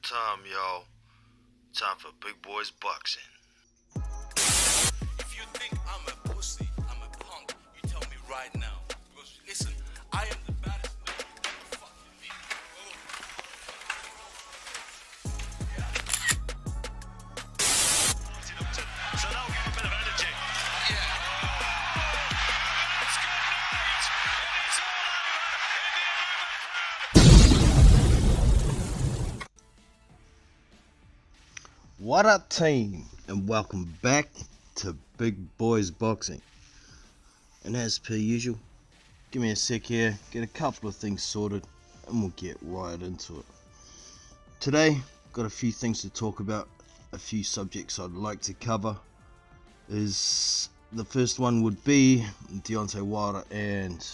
time, y'all. Time for Big Boys Boxing. If you think I'm a pussy, I'm a punk, you tell me right now. Because listen, I am the baddest man you ever fucking meet. So that'll give a bit of energy. Yeah. It's good night. It is all over in the 11 crowd. What up, team? And welcome back to Big Boys Boxing. And as per usual, give me a sec here, get a couple of things sorted, and we'll get right into it. Today, got a few things to talk about, a few subjects I'd like to cover. The first one would be Deontay Wilder and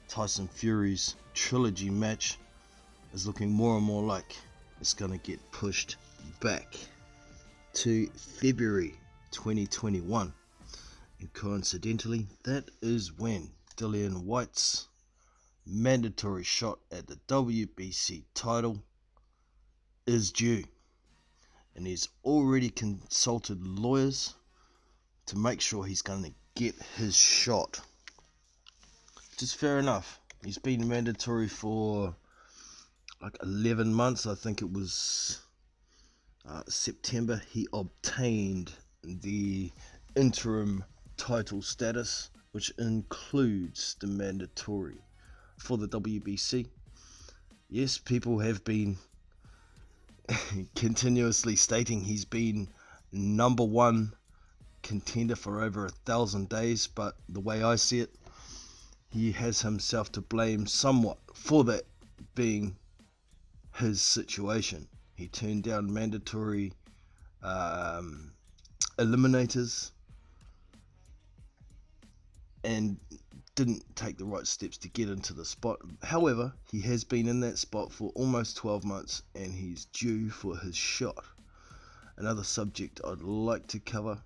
Tyson Fury's trilogy match is looking more and more like it's going to get pushed back to February 2021, and coincidentally that is when Dillian Whyte's mandatory shot at the WBC title is due, and he's already consulted lawyers to make sure he's going to get his shot, which is fair enough. He's been mandatory for like 11 months. I think it was September he obtained the interim title status, which includes the mandatory for the WBC. Yes, people have been continuously stating he's been number one contender for over 1,000 days, but the way I see it, he has himself to blame somewhat for that being his situation. He turned down mandatory eliminators and didn't take the right steps to get into the spot. However, he has been in that spot for almost 12 months and he's due for his shot. Another subject I'd like to cover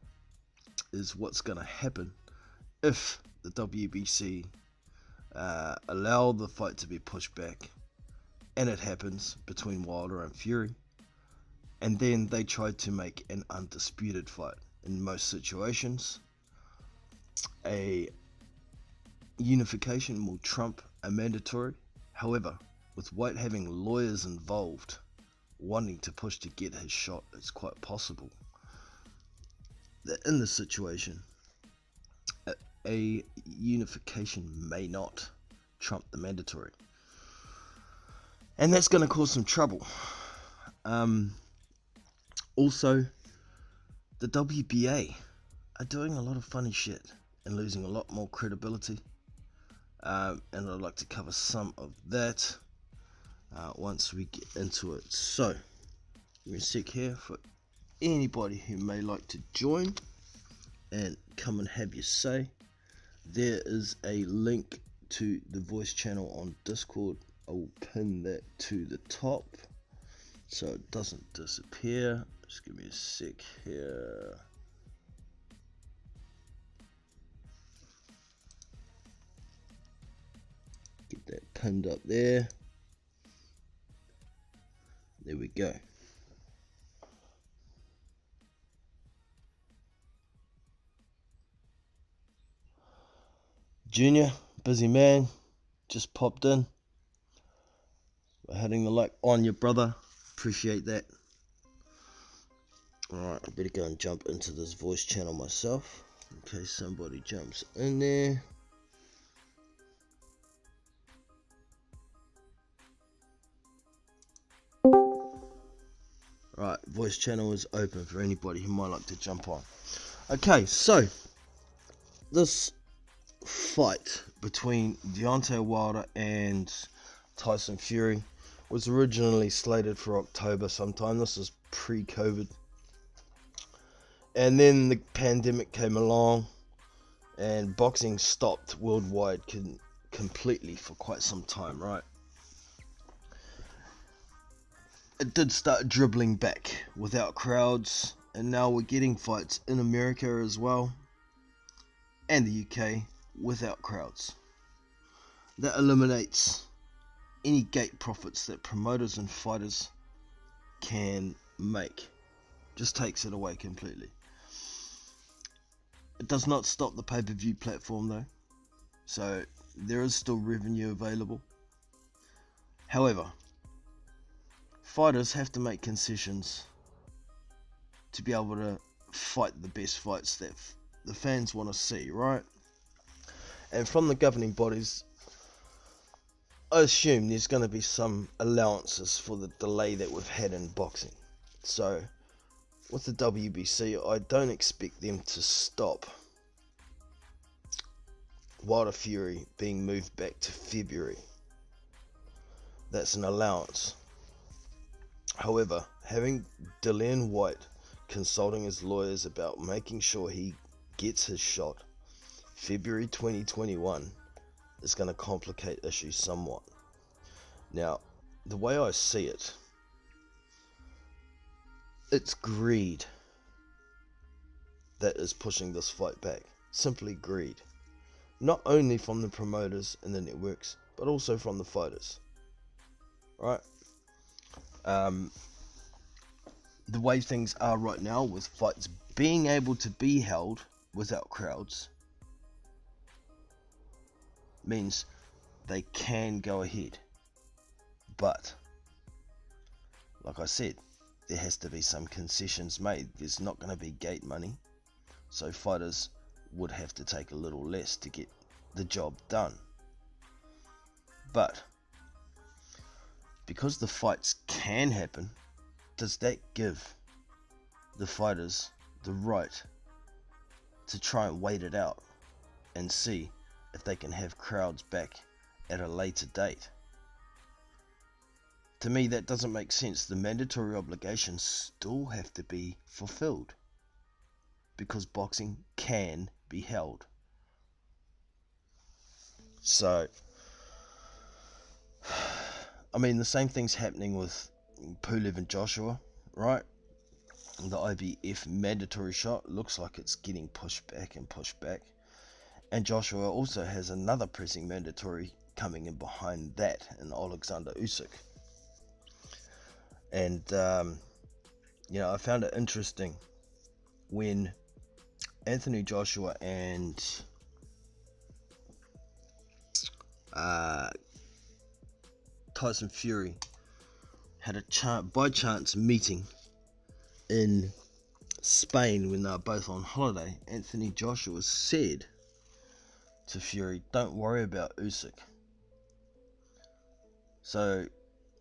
is what's going to happen if the WBC allow the fight to be pushed back, and it happens between Wilder and Fury, and then they tried to make an undisputed fight. In most situations, a unification will trump a mandatory. However, with Whyte having lawyers involved wanting to push to get his shot, it's quite possible that in this situation a unification may not trump the mandatory, and that's going to cause some trouble. Also, the WBA are doing a lot of funny shit and losing a lot more credibility, and I'd like to cover some of that once we get into it. So, give me a sec here for anybody who may like to join and come and have your say. There is a link to the voice channel on Discord. I will pin that to the top so it doesn't disappear. Just give me a sec here. Get that pinned up there. There we go. Junior, busy man, just popped in. We're hitting the like on your brother. Appreciate that. Alright, I better go and jump into this voice channel myself in case somebody jumps in there. Right, voice channel is open for anybody who might like to jump on. Okay, so this fight between Deontay Wilder and Tyson Fury was originally slated for October sometime. This is pre-COVID, and then the pandemic came along and boxing stopped worldwide completely for quite some time, right? It did start dribbling back without crowds, and now we're getting fights in America as well and the UK without crowds. That eliminates any gate profits that promoters and fighters can make. Just takes it away completely. It does not stop the pay-per-view platform though, so there is still revenue available. However, fighters have to make concessions to be able to fight the best fights that the fans want to see, right? And from the governing bodies, I assume there's going to be some allowances for the delay that we've had in boxing. So with the WBC, I don't expect them to stop Wilder Fury being moved back to February. That's an allowance. However, having Dillian Whyte consulting his lawyers about making sure he gets his shot February 2021 is going to complicate issues somewhat. Now, the way I see it, it's greed that is pushing this fight back. Simply greed. Not only from the promoters and the networks, but also from the fighters. Right? The way things are right now, with fights being able to be held without crowds, means they can go ahead. But, like I said, there has to be some concessions made. There's not going to be gate money, so fighters would have to take a little less to get the job done. But because the fights can happen, does that give the fighters the right to try and wait it out and see if they can have crowds back at a later date? To me, that doesn't make sense. The mandatory obligations still have to be fulfilled because boxing can be held. So, I mean, the same thing's happening with Pulev and Joshua, right? The IBF mandatory shot looks like it's getting pushed back and pushed back. And Joshua also has another pressing mandatory coming in behind that, in Alexander Usyk. And, I found it interesting when Anthony Joshua and Tyson Fury had a by chance meeting in Spain when they were both on holiday. Anthony Joshua said to Fury, "Don't worry about Usyk." So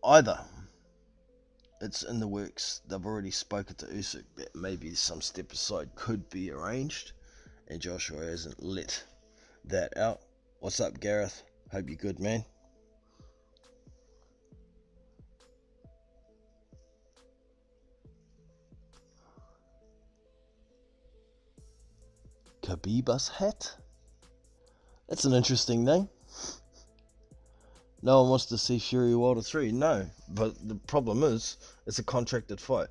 either it's in the works, they've already spoken to Usyk that maybe some step aside could be arranged, and Joshua hasn't let that out. What's up, Gareth? Hope you're good, man. Khabib's hat? That's an interesting name. No one wants to see Fury Wilder 3. No, but the problem is, it's a contracted fight.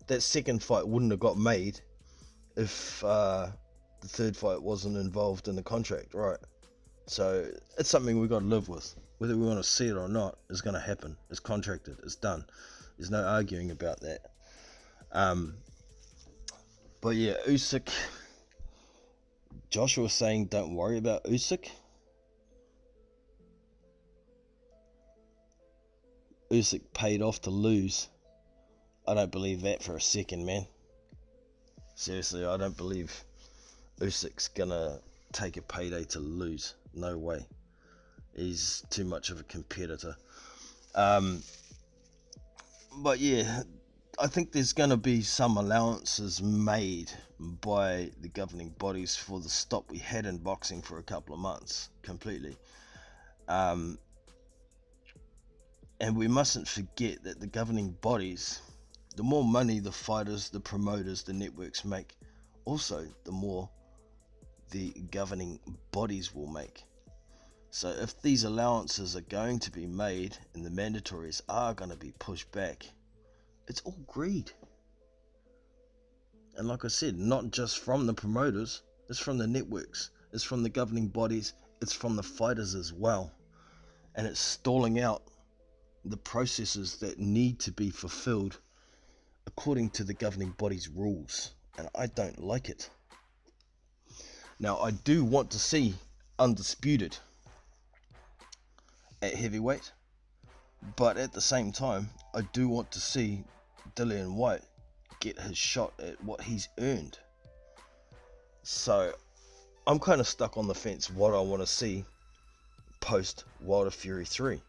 That second fight wouldn't have got made if the third fight wasn't involved in the contract, right? So it's something we've got to live with. Whether we want to see it or not, it's going to happen. It's contracted. It's done. There's no arguing about that. But yeah, Usyk. Joshua was saying, don't worry about Usyk. Usyk paid off to lose. I don't believe that for a second, man. Seriously, I don't believe Usyk's gonna take a payday to lose. No way. He's too much of a competitor. But yeah, I think there's gonna be some allowances made by the governing bodies for the stop we had in boxing for a couple of months, completely. And we mustn't forget that the governing bodies, the more money the fighters, the promoters, the networks make, also the more the governing bodies will make. So if these allowances are going to be made and the mandatories are going to be pushed back, it's all greed. And like I said, not just from the promoters, it's from the networks, it's from the governing bodies, it's from the fighters as well. And it's stalling out the processes that need to be fulfilled according to the governing body's rules, and I don't like it. Now, I do want to see undisputed at heavyweight, but at the same time, I do want to see Dillian Whyte get his shot at what he's earned. So I'm kind of stuck on the fence what I want to see post Wilder Fury 3.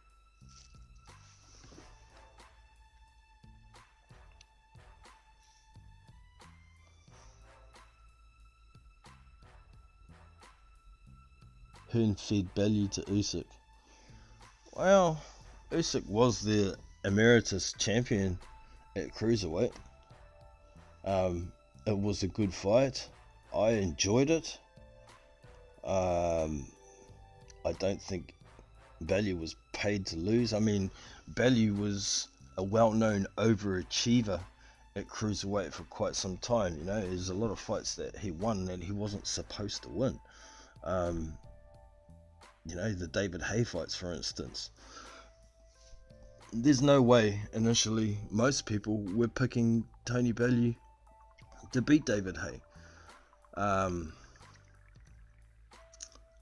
Hearn fed value to Usyk. Well, Usyk was the emeritus champion at cruiserweight. It was a good fight. I enjoyed it. I don't think Bellew was paid to lose. I mean, Bellew was a well-known overachiever at cruiserweight for quite some time. You know, there's a lot of fights that he won that he wasn't supposed to win. You know, the David Haye fights, for instance. There's no way initially most people were picking Tony Bellew to beat David Haye.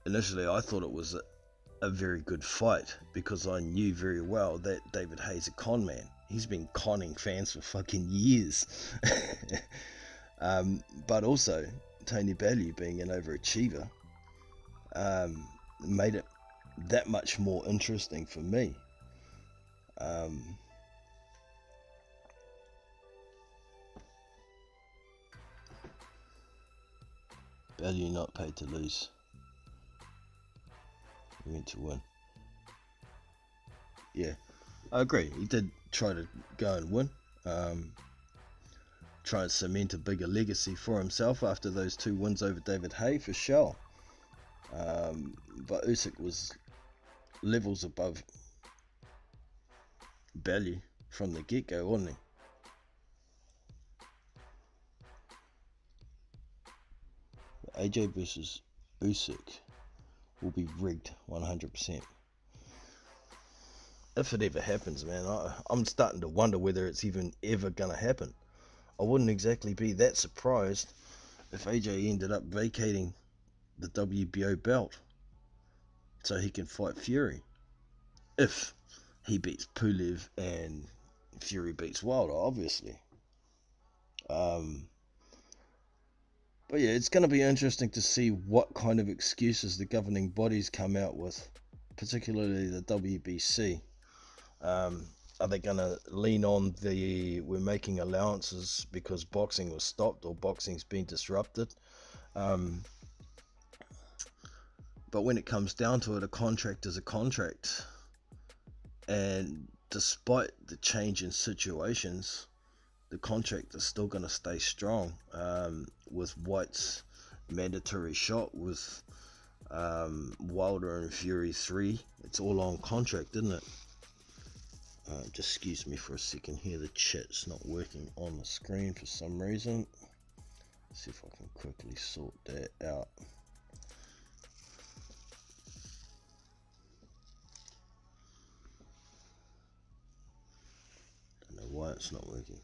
Initially I thought it was a very good fight because I knew very well that David Haye's a con man. He's been conning fans for fucking years. But also Tony Bellew being an overachiever made it that much more interesting for me. Bellew not paid to lose. He went to win. Yeah, I agree. He did try to go and win. Try and cement a bigger legacy for himself after those 2 wins over David Haye, for sure. But Usyk was levels above Bellew from the get-go, wasn't he? AJ versus Usyk will be rigged 100%. If it ever happens, man, I'm starting to wonder whether it's even ever gonna happen. I wouldn't exactly be that surprised if AJ ended up vacating the WBO belt so he can fight Fury. If he beats Pulev and Fury beats Wilder, obviously. But yeah, it's going to be interesting to see what kind of excuses the governing bodies come out with, particularly the WBC. Are they going to lean on the we're making allowances because boxing was stopped or boxing's been disrupted? But when it comes down to it, a contract is a contract. And despite the change in situations, the contract is still going to stay strong. With Whyte's mandatory shot, with Wilder and Fury 3, it's all on contract, isn't it? Just excuse me for a second here, the chat's not working on the screen for some reason. Let's see if I can quickly sort that out. Don't know why it's not working.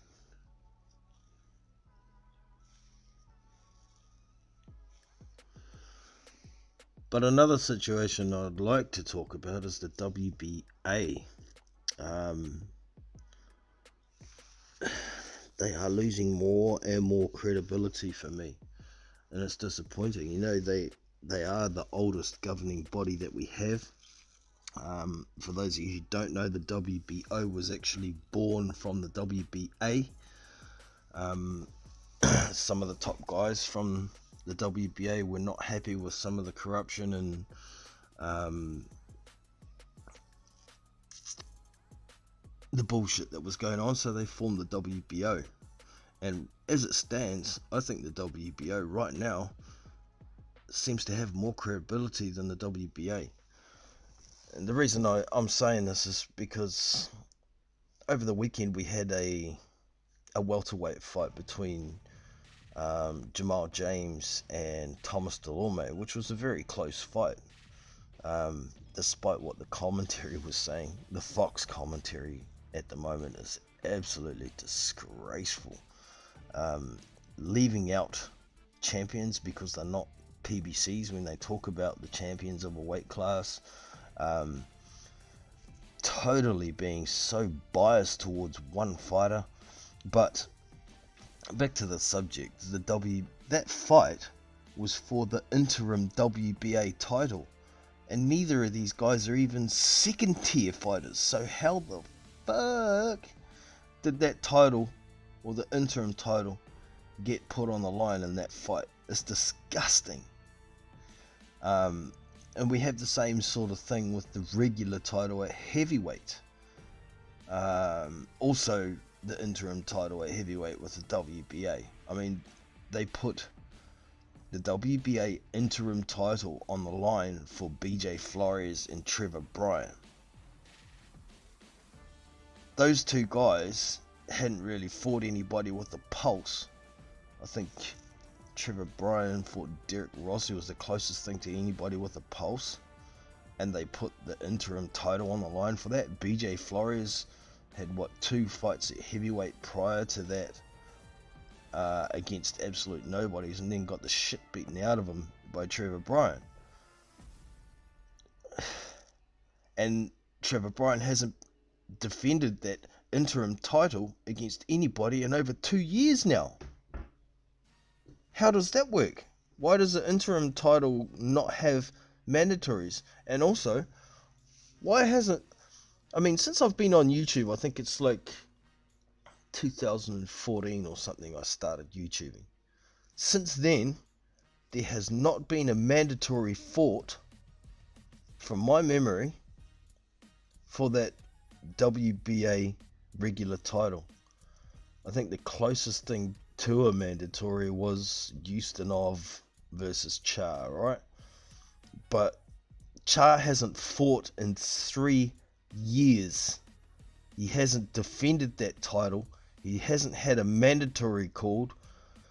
But another situation I'd like to talk about is the WBA. They are losing more and more credibility for me, and it's disappointing. You know, they are the oldest governing body that we have. For those of you who don't know, the WBO was actually born from the WBA. Some of the top guys from the WBA were not happy with some of the corruption and the bullshit that was going on, so they formed the WBO. And as it stands, I think the WBO right now seems to have more credibility than the WBA. And the reason I'm saying this is because over the weekend we had a welterweight fight between Jamal James and Thomas Delorme, which was a very close fight, despite what the commentary was saying. The Fox commentary at the moment is absolutely disgraceful. Leaving out champions because they're not PBCs when they talk about the champions of a weight class. Totally being so biased towards one fighter. But back to the subject, that fight was for the interim WBA title, and neither of these guys are even second tier fighters. So how the fuck did that title, or the interim title, get put on the line in that fight? It's disgusting. And we have the same sort of thing with the regular title at heavyweight. Also the interim title at heavyweight with the WBA. I mean, they put the WBA interim title on the line for BJ Flores and Trevor Bryan. Those two guys hadn't really fought anybody with a pulse. I think Trevor Bryan fought Derek Rossi, was the closest thing to anybody with a pulse, and they put the interim title on the line for that. BJ Flores had 2 fights at heavyweight prior to that, against absolute nobodies, and then got the shit beaten out of him by Trevor Bryan. And Trevor Bryan hasn't defended that interim title against anybody in over 2 years now. How does that work? Why does the interim title not have mandatories? And also, why hasn't... I mean, since I've been on YouTube, I think it's like 2014 or something I started YouTubing. Since then, there has not been a mandatory fought, from my memory, for that WBA regular title. I think the closest thing to a mandatory was Ustinov versus Char, right? But Char hasn't fought in 3 years. He hasn't defended that title. He hasn't had a mandatory called.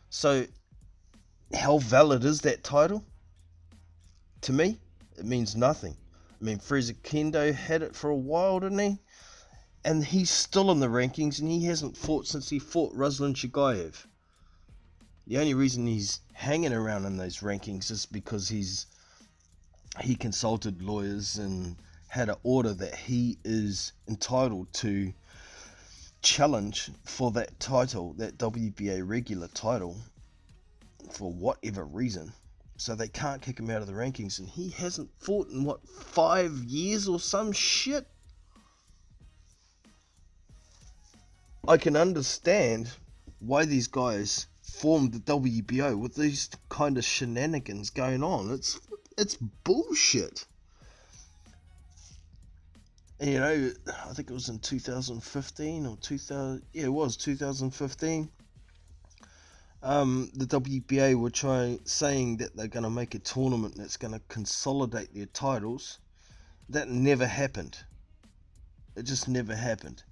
So how valid is that title? To me, it means nothing. I mean, Fraser Kendo had it for a while, didn't he? And he's still in the rankings, and he hasn't fought since he fought Ruslan Chagayev. The only reason he's hanging around in those rankings is because he consulted lawyers and had an order that he is entitled to challenge for that title, that WBA regular title, for whatever reason. So they can't kick him out of the rankings, and he hasn't fought in 5 years or some shit. I can understand why these guys formed the WBO with these kind of shenanigans going on. It's bullshit. And, you know, I think it was in 2015 or 2000. Yeah, it was 2015. The WBA were saying that they're going to make a tournament that's going to consolidate their titles. That never happened. It just never happened.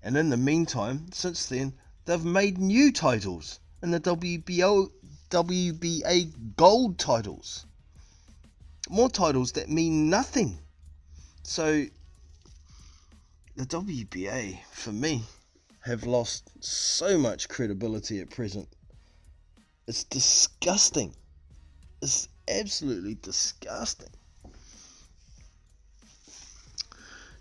And in the meantime, since then, they've made new titles in the WBA gold titles. More titles that mean nothing. So the WBA, for me, have lost so much credibility at present. It's disgusting. It's absolutely disgusting.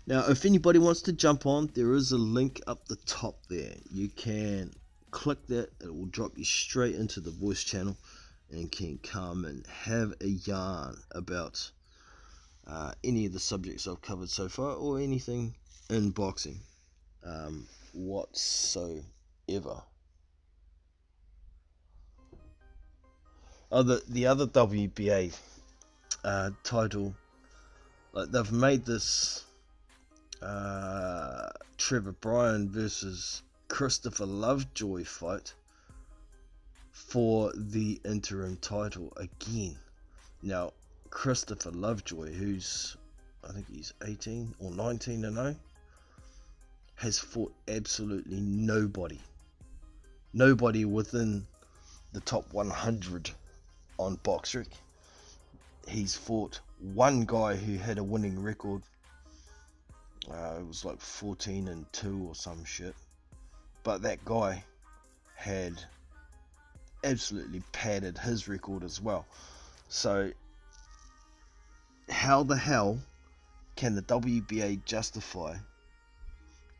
Now, if anybody wants to jump on, there is a link up the top there. You can click that. It will drop you straight into the voice channel and can come and have a yarn about any of the subjects I've covered so far, or anything in boxing whatsoever. The other WBA title, like, they've made this Trevor Bryan versus Christopher Lovejoy fight for the interim title again. Now, Christopher Lovejoy, who's, I think he's 18 or 19 to know, has fought absolutely nobody within the top 100 on BoxRec. He's fought one guy who had a winning record. It was like 14-2 or some shit. but that guy had absolutely padded his record as well. So how the hell can the WBA justify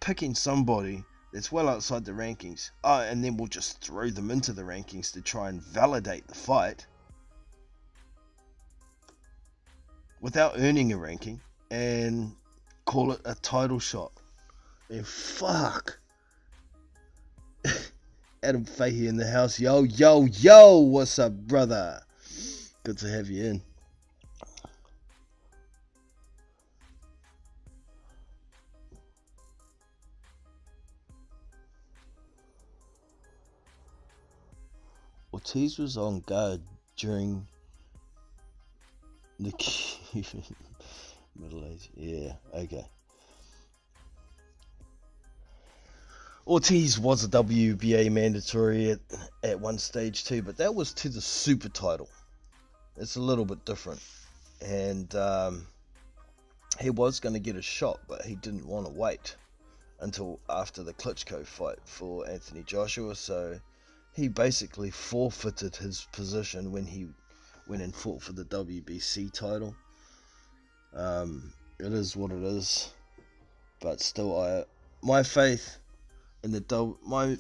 picking somebody that's well outside the rankings, and then we'll just throw them into the rankings to try and validate the fight without earning a ranking and call it a title shot? And fuck. Adam Fahey in the house. Yo, yo, yo, what's up, brother? Good to have you in. Ortiz was on guard during the middle age. Yeah, okay. Ortiz was a WBA mandatory at one stage too, but that was to the super title. It's a little bit different. And he was going to get a shot, but he didn't want to wait until after the Klitschko fight for Anthony Joshua, so he basically forfeited his position when he went and fought for the WBC title. It is what it is, but still, my faith in the WBC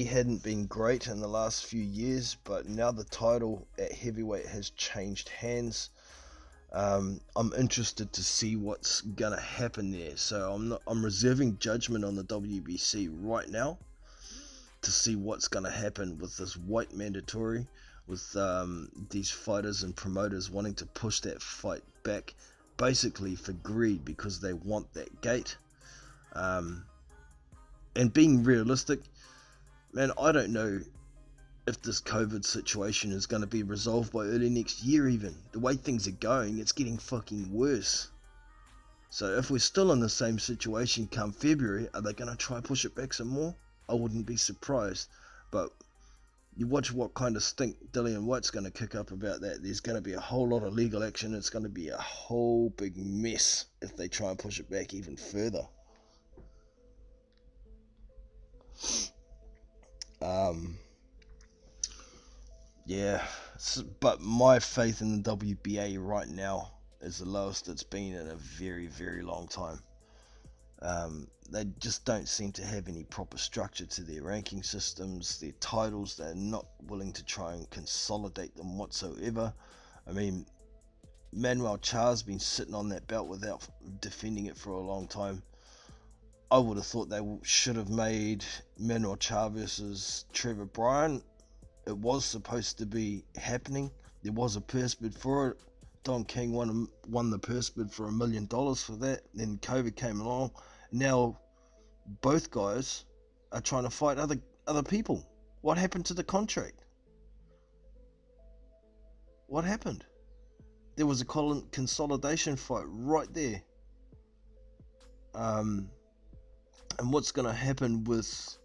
hadn't been great in the last few years, but now the title at heavyweight has changed hands. I'm interested to see what's gonna happen there, so I'm reserving judgment on the WBC right now to see what's gonna happen with this Whyte mandatory, with these fighters and promoters wanting to push that fight back, basically for greed, because they want that gate. And being realistic, man, I don't know if this COVID situation is going to be resolved by early next year even. The way things are going, it's getting fucking worse. So if we're still in the same situation come February, are they going to try and push it back some more? I wouldn't be surprised. But you watch what kind of stink Dillian Whyte's going to kick up about that. There's going to be a whole lot of legal action. It's going to be a whole big mess if they try and push it back even further. Yeah, but my faith in the WBA right now is the lowest it's been in a very, very long time. They just don't seem to have any proper structure to their ranking systems, their titles. They're not willing to try and consolidate them whatsoever. I mean, Manuel Char's been sitting on that belt without defending it for a long time. I would have thought they should have made Manuel Char versus Trevor Bryan. It was supposed to be happening. There was a purse bid for it. Don King won the purse bid for $1 million for that. Then COVID came along. Now both guys are trying to fight other people. What happened to the contract? What happened? There was a consolidation fight right there. And what's going to happen with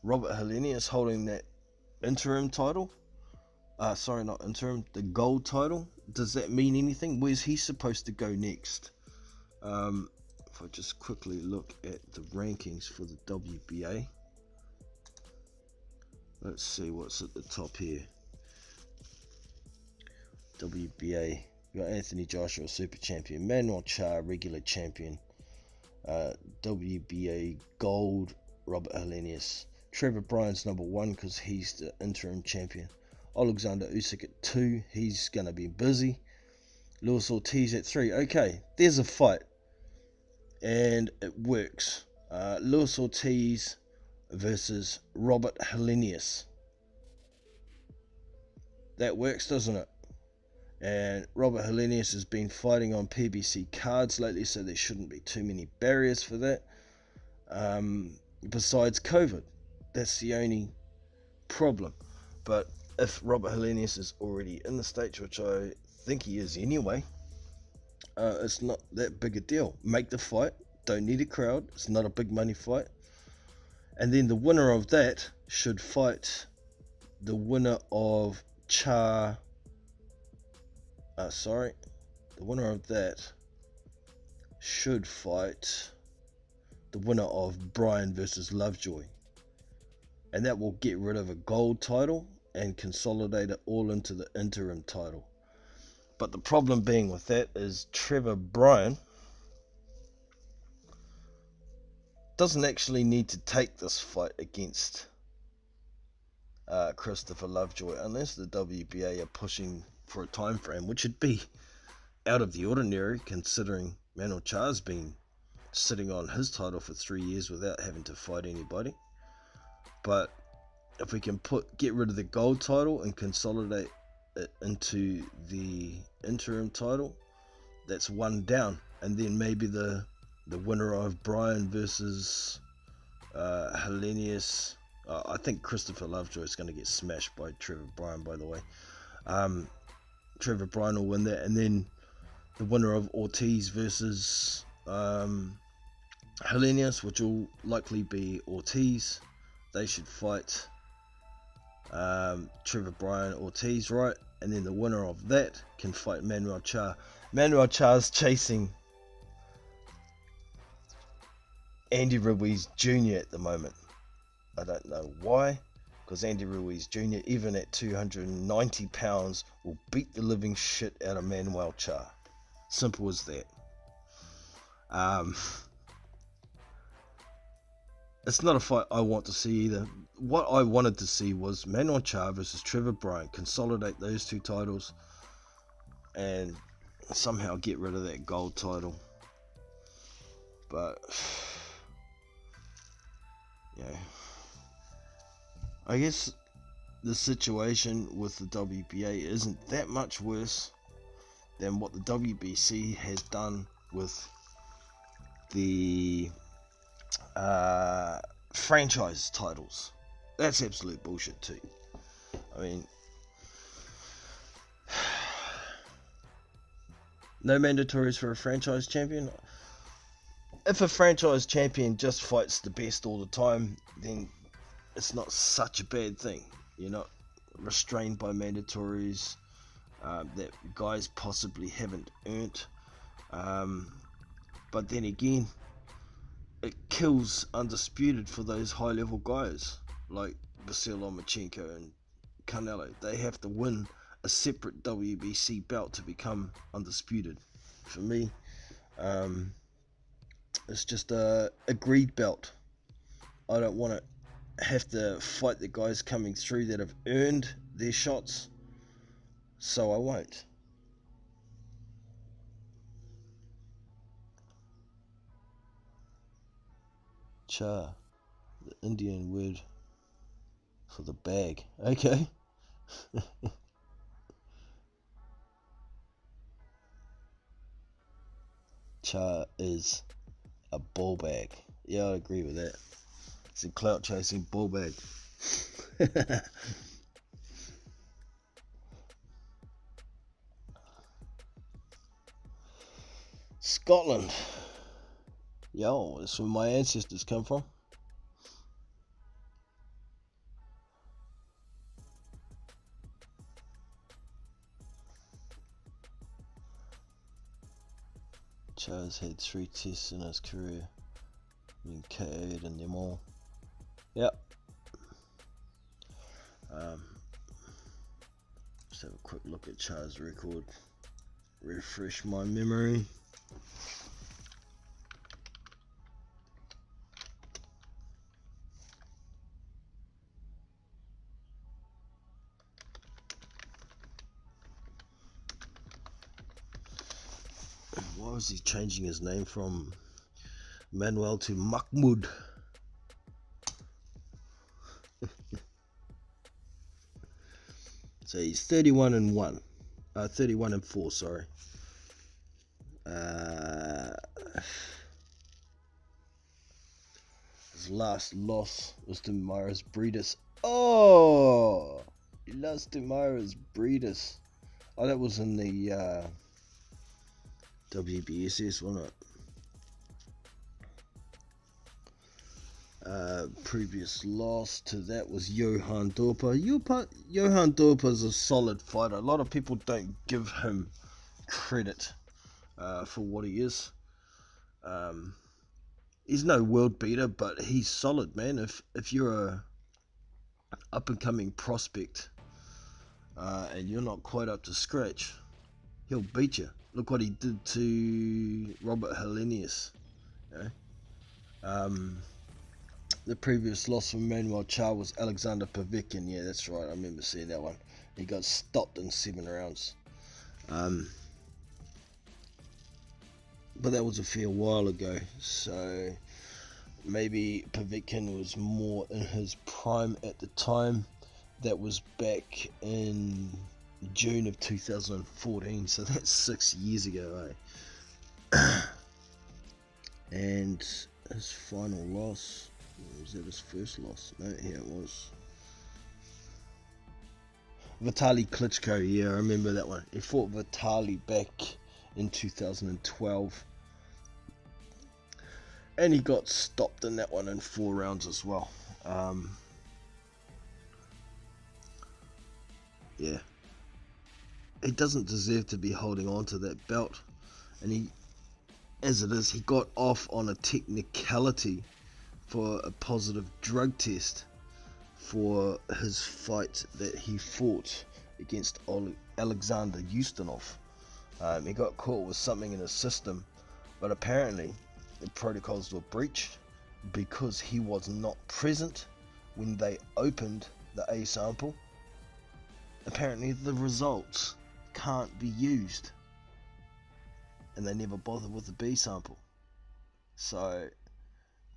Robert Helenius holding that interim title? Sorry, not interim, the gold title. Does that mean anything? Where's he supposed to go next? If I just quickly look at the rankings for the WBA. Let's see what's at the top here. WBA. We got Anthony Joshua, super champion. Manuel Char, regular champion. WBA gold, Robert Helenius. Trevor Bryan's number 1 because he's the interim champion. Alexander Usyk at 2, he's going to be busy. Luis Ortiz at 3. Okay, there's a fight. And it works. Luis Ortiz versus Robert Helenius. That works, doesn't it? And Robert Helenius has been fighting on PBC cards lately, so there shouldn't be too many barriers for that. Besides COVID, that's the only problem. But if Robert Helenius is already in the States, which I think he is anyway, it's not that big a deal. Make the fight, don't need a crowd, it's not a big money fight. And then the winner of that should fight the winner of the winner of that should fight the winner of Bryan versus Lovejoy, and that will get rid of a gold title and consolidate it all into the interim title. But the problem being with that is Trevor Bryan doesn't actually need to take this fight against Christopher Lovejoy unless the WBA are pushing for a time frame, which would be out of the ordinary considering Manuel Char's been sitting on his title for 3 years without having to fight anybody. But if we can get rid of the gold title and consolidate it into the interim title, that's one down, and then maybe the winner of Bryan versus Helenius. I think Christopher Lovejoy is going to get smashed by Trevor Bryan, by the way. Trevor Bryan will win that, and then the winner of Ortiz versus Helenius, which will likely be Ortiz. They should fight Trevor Bryan, Ortiz, right? And then the winner of that can fight Manuel Char. Manuel Char's chasing Andy Ruiz Jr. at the moment. I don't know why, because Andy Ruiz Jr., even at 290 pounds, will beat the living shit out of Manuel Char. Simple as that. It's not a fight I want to see either. What I wanted to see was Manuel Char versus Trevor Bryan, consolidate those two titles and somehow get rid of that gold title. But yeah, I guess the situation with the WBA isn't that much worse than what the WBC has done with the franchise titles. That's absolute bullshit too. I mean, no mandatories for a franchise champion. If a franchise champion just fights the best all the time, then it's not such a bad thing. You're not restrained by mandatories that guys possibly haven't earned. But then again, it kills undisputed for those high level guys like Vasyl Lomachenko and Canelo. They have to win a separate WBC belt to become undisputed. For me, it's just a greed belt. I don't want to have to fight the guys coming through that have earned their shots, so I won't. Cha, the Indian word for the bag. Okay. Cha is a ball bag. Yeah, I agree with that. It's a clout chasing ball bag. Scotland. Yo, that's where my ancestors come from. Char's had 3 tests in his career, been KO'd in them all. Yep. Let's have a quick look at Char's record. Refresh my memory. Why was he changing his name from Manuel to Mahmoud? So he's 31-1, 31-4. Sorry. His last loss was to Myras Breedis. Oh, he lost to Myras Breedis. Oh, that was in the WBSS, wasn't it? Previous loss to that was Johan Dorper. Johan Dorper is a solid fighter. A lot of people don't give him credit for what he is. he's no world beater, but he's solid, man. If you're a up and coming prospect and you're not quite up to scratch, he'll beat you. Look what he did to Robert Helenius. You know? The previous loss from Manuel Charr was Alexander Povetkin. Yeah, that's right. I remember seeing that one. He got stopped in 7 rounds. But that was a fair while ago, so maybe Povetkin was more in his prime at the time. That was back in June of 2014, so that's 6 years ago, eh? And his final loss, was that his first loss? No, here it was. Vitaly Klitschko, yeah, I remember that one. He fought Vitaly back in 2012. And he got stopped in that one in 4 rounds as well. Yeah. He doesn't deserve to be holding on to that belt. And he, as it is, he got off on a technicality for a positive drug test for his fight that he fought against Alexander Ustinov. He got caught with something in his system, but apparently the protocols were breached because he was not present when they opened the A sample. Apparently the results can't be used, and they never bothered with the B sample. So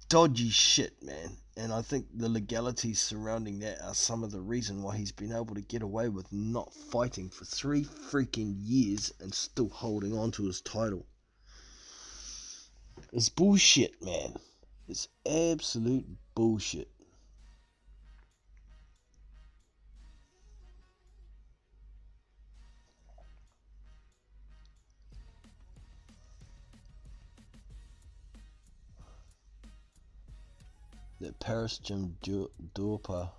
dodgy shit, man. And I think the legalities surrounding that are some of the reason why he's been able to get away with not fighting for 3 freaking years and still holding on to his title. It's bullshit, man. It's absolute bullshit. That Paris Jim Dorpa,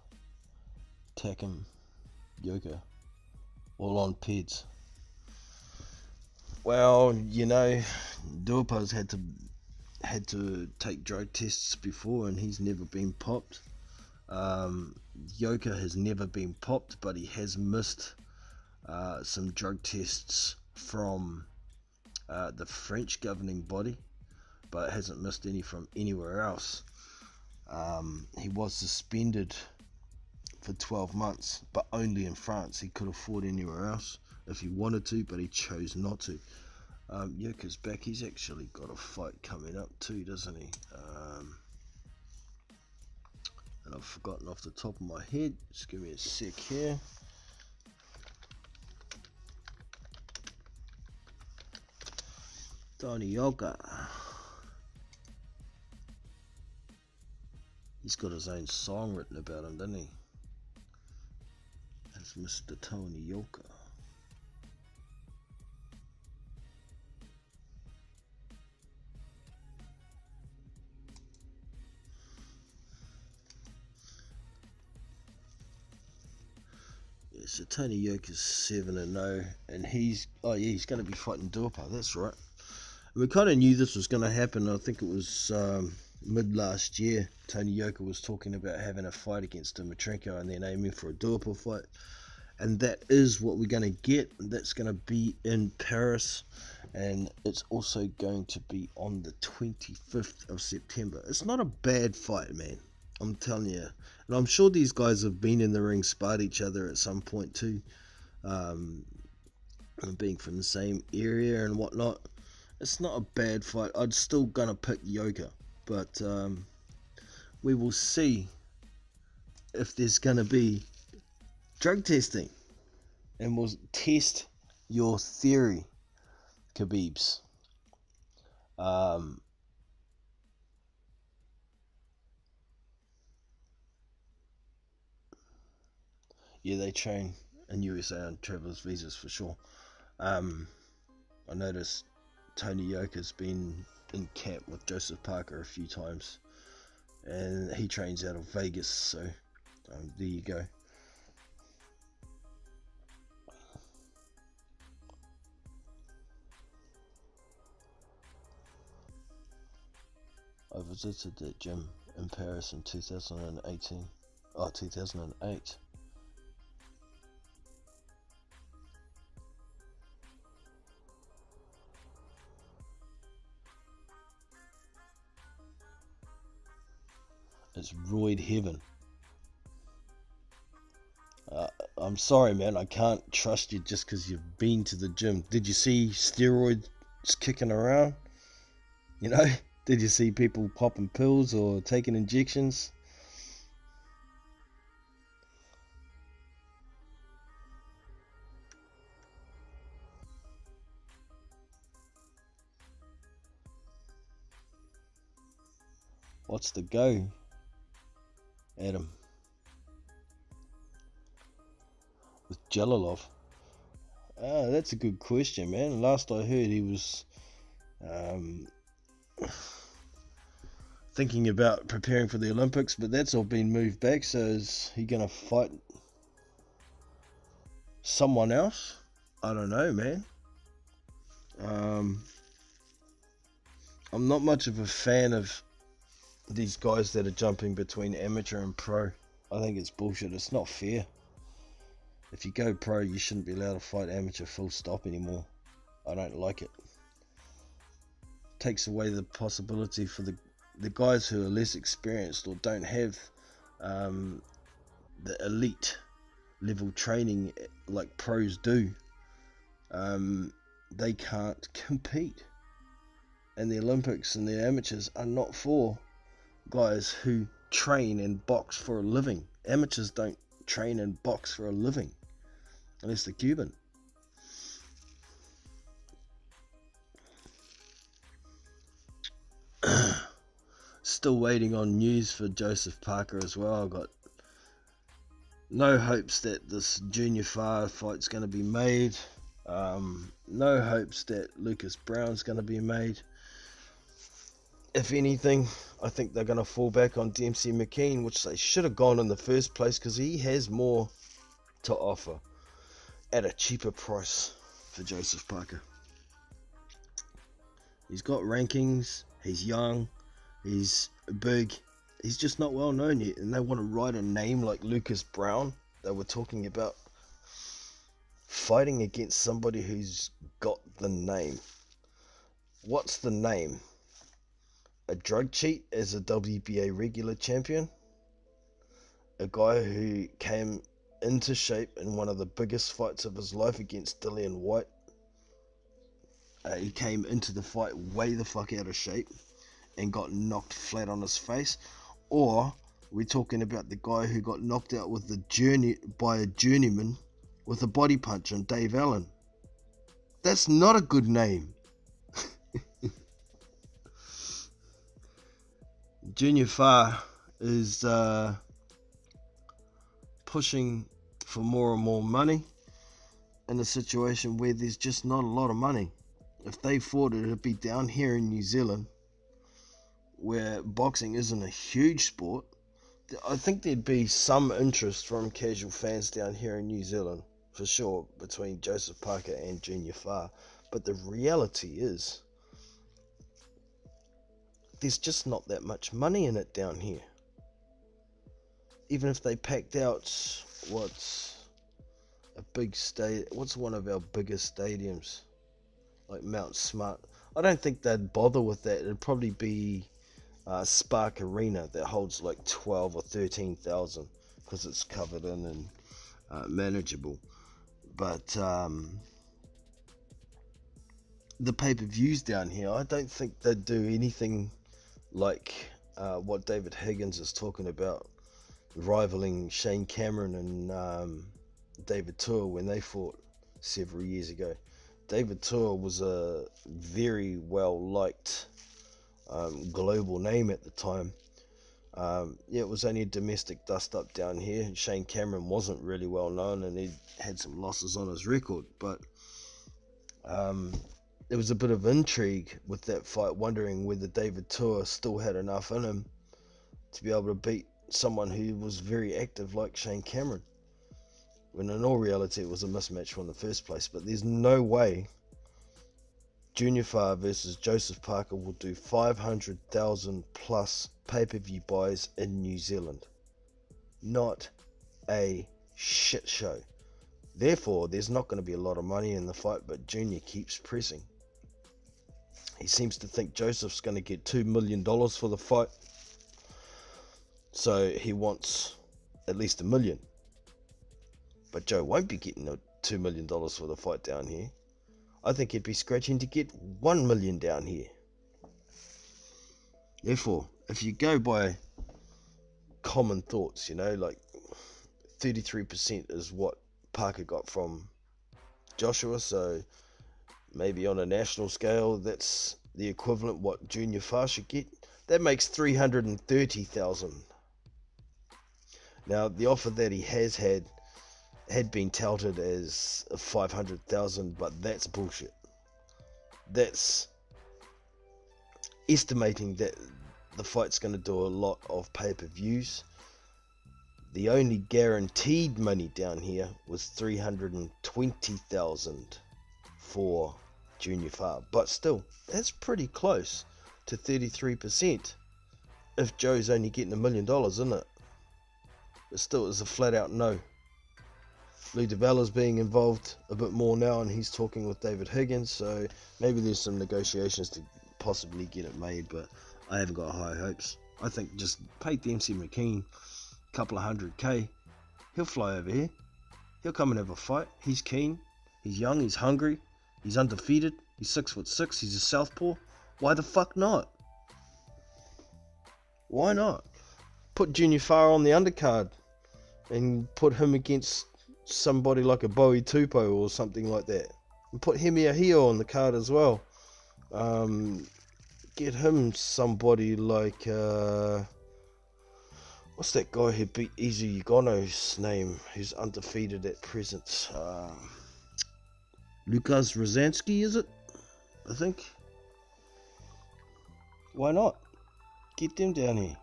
Takim, Yoka, all on PEDs. Well, you know, Dorpa's had to take drug tests before, and he's never been popped. Yoka has never been popped, but he has missed some drug tests from the French governing body, but hasn't missed any from anywhere else. He was suspended for 12 months, but only in France. He could have fought anywhere else if he wanted to, but he chose not to. Yoka's back. He's actually got a fight coming up too, doesn't he? And I've forgotten off the top of my head. Just give me a sec here. Tony Yoka. He's got his own song written about him, doesn't he? That's Mr. Tony Yoka. Yeah, so Tony Yoka's 7-0, and he's going to be fighting Dorpa. That's right. And we kind of knew this was going to happen. I think it was mid last year. Tony Yoka was talking about having a fight against Dimitrenko and then aiming for a Dorpa fight, and that is what we're going to get. That's going to be in Paris, and it's also going to be on the 25th of September. It's not a bad fight, man, I'm telling you. And I'm sure these guys have been in the ring, sparred each other at some point too, being from the same area and whatnot. It's not a bad fight. I'm still going to pick Yoka, but we will see if there's going to be drug testing, and we'll test your theory, Khabibs. Yeah, they train in USA on travelers visas for sure. I noticed Tony Yoka's been in camp with Joseph Parker a few times, and he trains out of Vegas, so there you go. I visited that gym in Paris in 2018. Oh, 2008. It's roid heaven. I'm sorry, man. I can't trust you just because you've been to the gym. Did you see steroids kicking around? You know? Did you see people popping pills or taking injections? What's the go, Adam? With Jalalov? Ah, that's a good question, man. Last I heard, he was thinking about preparing for the Olympics, but that's all been moved back. So is he gonna fight someone else? I don't know, man. I'm not much of a fan of these guys that are jumping between amateur and pro. I think it's bullshit. It's not fair. If you go pro, you shouldn't be allowed to fight amateur full stop anymore. I don't like it. Takes away the possibility for the guys who are less experienced or don't have the elite level training like pros do. They can't compete. And the Olympics and the amateurs are not for guys who train and box for a living. Amateurs don't train and box for a living, unless they're Cuban. Still waiting on news for Joseph Parker as well. I've got no hopes that this Junior Fire fight's going to be made. No hopes that Lucas Brown's going to be made. If anything, I think they're going to fall back on Dempsey McKean, which they should have gone in the first place because he has more to offer at a cheaper price for Joseph Parker. He's got rankings, he's young, he's big, he's just not well known yet, and they want to write a name like Lucas Brown. They were talking about fighting against somebody who's got the name. What's the name? A drug cheat as a WBA regular champion? A guy who came into shape in one of the biggest fights of his life against Dillian Whyte. He came into the fight way the fuck out of shape and got knocked flat on his face? Or we're talking about the guy who got knocked out with by a journeyman with a body punch on Dave Allen? That's not a good name. Junior Far is pushing for more and more money in a situation where there's just not a lot of money. If they fought it, it'd be down here in New Zealand, where boxing isn't a huge sport. I think there'd be some interest from casual fans down here in New Zealand, for sure, between Joseph Parker and Junior Far. But the reality is, there's just not that much money in it down here. Even if they packed out what's one of our biggest stadiums, like Mount Smart, I don't think they'd bother with that. It'd probably be Spark Arena that holds like 12 or 13,000 because it's covered in and manageable. But the pay-per-views down here, I don't think they'd do anything like what David Higgins is talking about, rivaling Shane Cameron and David Tour when they fought several years ago. David Tour was a very well-liked global name at the time. It was only a domestic dust-up down here. Shane Cameron wasn't really well-known, and he had some losses on his record, but there was a bit of intrigue with that fight, wondering whether David Tour still had enough in him to be able to beat someone who was very active like Shane Cameron, when in all reality it was a mismatch from the first place. But there's no way Junior Farr versus Joseph Parker will do 500,000 plus pay-per-view buys in New Zealand. Not a shit show. Therefore, there's not going to be a lot of money in the fight, but Junior keeps pressing. He seems to think Joseph's going to get $2 million for the fight. So he wants at least $1 million. But Joe won't be getting $2 million for the fight down here. I think he'd be scratching to get $1 million down here. Therefore, if you go by common thoughts, like 33% is what Parker got from Joshua, so maybe on a national scale that's the equivalent what Junior Farr should get. That makes 330,000. Now the offer that he has had been touted as 500,000, but that's bullshit. That's estimating that the fight's going to do a lot of pay-per-views. The only guaranteed money down here was 320,000 for Junior Farr, but still, that's pretty close to 33%. If Joe's only getting $1 million, isn't it? But still, it's a flat-out no. Lee DeValla's being involved a bit more now, and he's talking with David Higgins, so maybe there's some negotiations to possibly get it made, but I haven't got high hopes. I think just pay Dempsey McKean a couple of $100K. He'll fly over here. He'll come and have a fight. He's keen. He's young. He's hungry. He's undefeated. He's 6'6". He's a southpaw. Why the fuck not? Why not? Put Junior Farr on the undercard and put him against somebody like a Bowie Tupou or something like that. And put Hemi Ahio on the card as well. Get him somebody like what's that guy who beat Izu Ugono's name, who's undefeated at present? Lukas Rozansky, is it? I think. Why not? Get them down here.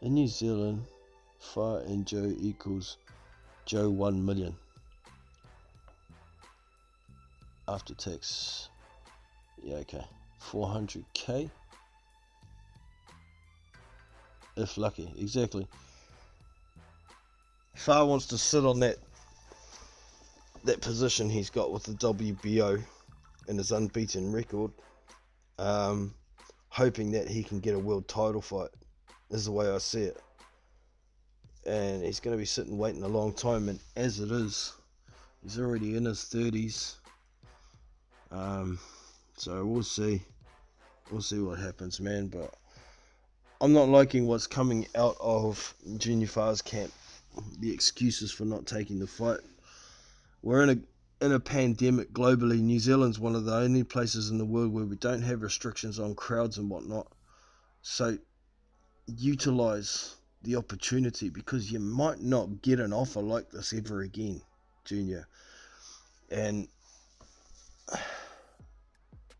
In New Zealand, Farr and Joe equals Joe 1 million. After tax, yeah, okay, 400K. If lucky, exactly. Farr wants to sit on that position he's got with the WBO and his unbeaten record, hoping that he can get a world title fight. This is the way I see it. And he's going to be sitting waiting a long time, and as it is, he's already in his 30s. So we'll see what happens, man. But I'm not liking what's coming out of Junior Farr's camp. The excuses for not taking the fight. We're in a pandemic globally. New Zealand's one of the only places in the world where we don't have restrictions on crowds and whatnot. So utilize the opportunity, because you might not get an offer like this ever again, Junior. And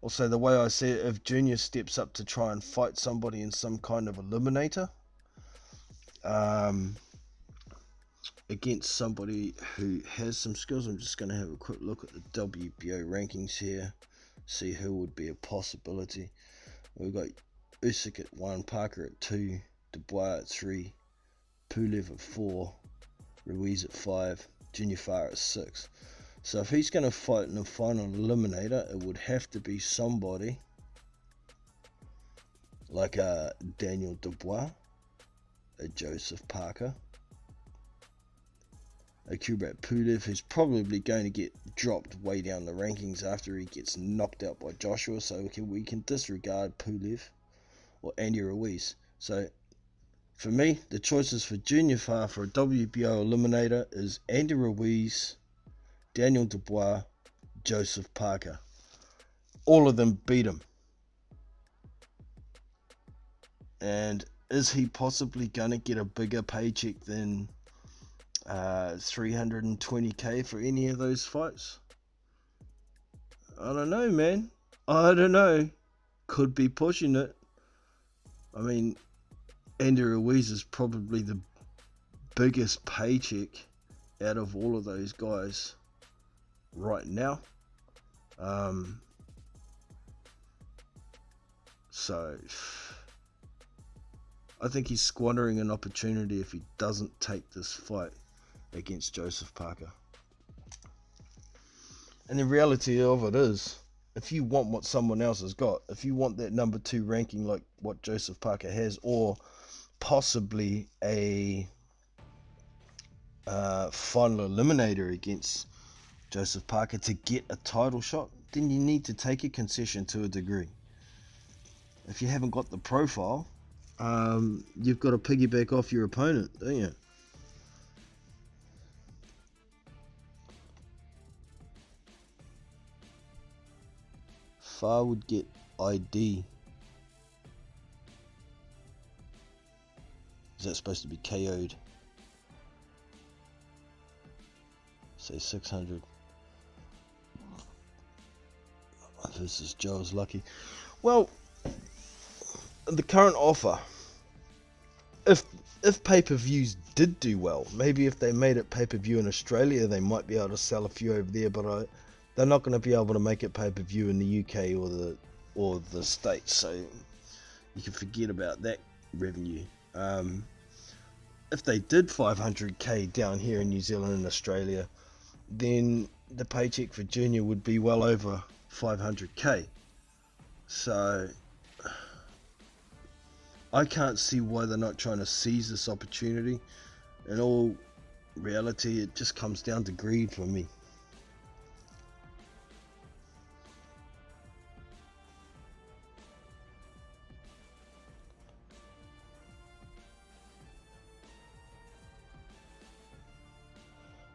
also, the way I see it, if Junior steps up to try and fight somebody in some kind of eliminator, against somebody who has some skills, I'm just going to have a quick look at the WBO rankings here, see who would be a possibility. We've got Usyk at 1, Parker at 2, Dubois at 3, Pulev at 4, Ruiz at 5, Junior Farr at 6. So if he's going to fight in the final eliminator, it would have to be somebody like a Daniel Dubois, a Joseph Parker, a Kubrat Pulev, who's probably going to get dropped way down the rankings after he gets knocked out by Joshua, so we can disregard Pulev, or Andy Ruiz. So for me, the choices for Junior Farr for a WBO eliminator is Andy Ruiz, Daniel Dubois, Joseph Parker. All of them beat him. And is he possibly going to get a bigger paycheck than 320K for any of those fights? I don't know, man. I don't know. Could be pushing it. I mean, Andy Ruiz is probably the biggest paycheck out of all of those guys right now. So I think he's squandering an opportunity if he doesn't take this fight against Joseph Parker. And the reality of it is, if you want what someone else has got, if you want that number 2 ranking like what Joseph Parker has, or possibly a final eliminator against Joseph Parker to get a title shot, then you need to take a concession to a degree. If you haven't got the profile, you've got to piggyback off your opponent, don't you? Far would get ID. Is that supposed to be KO'd? Say 600. Versus Joe's lucky. Well, the current offer, if pay-per-views did do well, maybe if they made it pay-per-view in Australia, they might be able to sell a few over there, but they're not going to be able to make it pay-per-view in the UK or the States, so you can forget about that revenue. If they did 500k down here in New Zealand and Australia, then the paycheck for Junior would be well over 500k. So I can't see why they're not trying to seize this opportunity. In all reality, it just comes down to greed for me.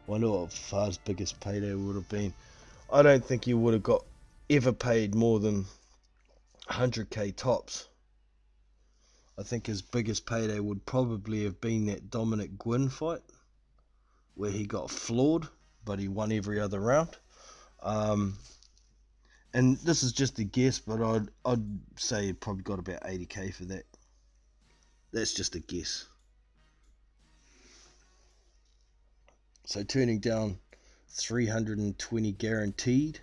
Wonder what Far's biggest payday would have been. I don't think he would have got ever paid more than 100k tops. I think his biggest payday would probably have been that Dominic Gwynn fight, where he got floored, but he won every other round. And this is just a guess, but I'd say he probably got about 80k for that. That's just a guess. So turning down 320 guaranteed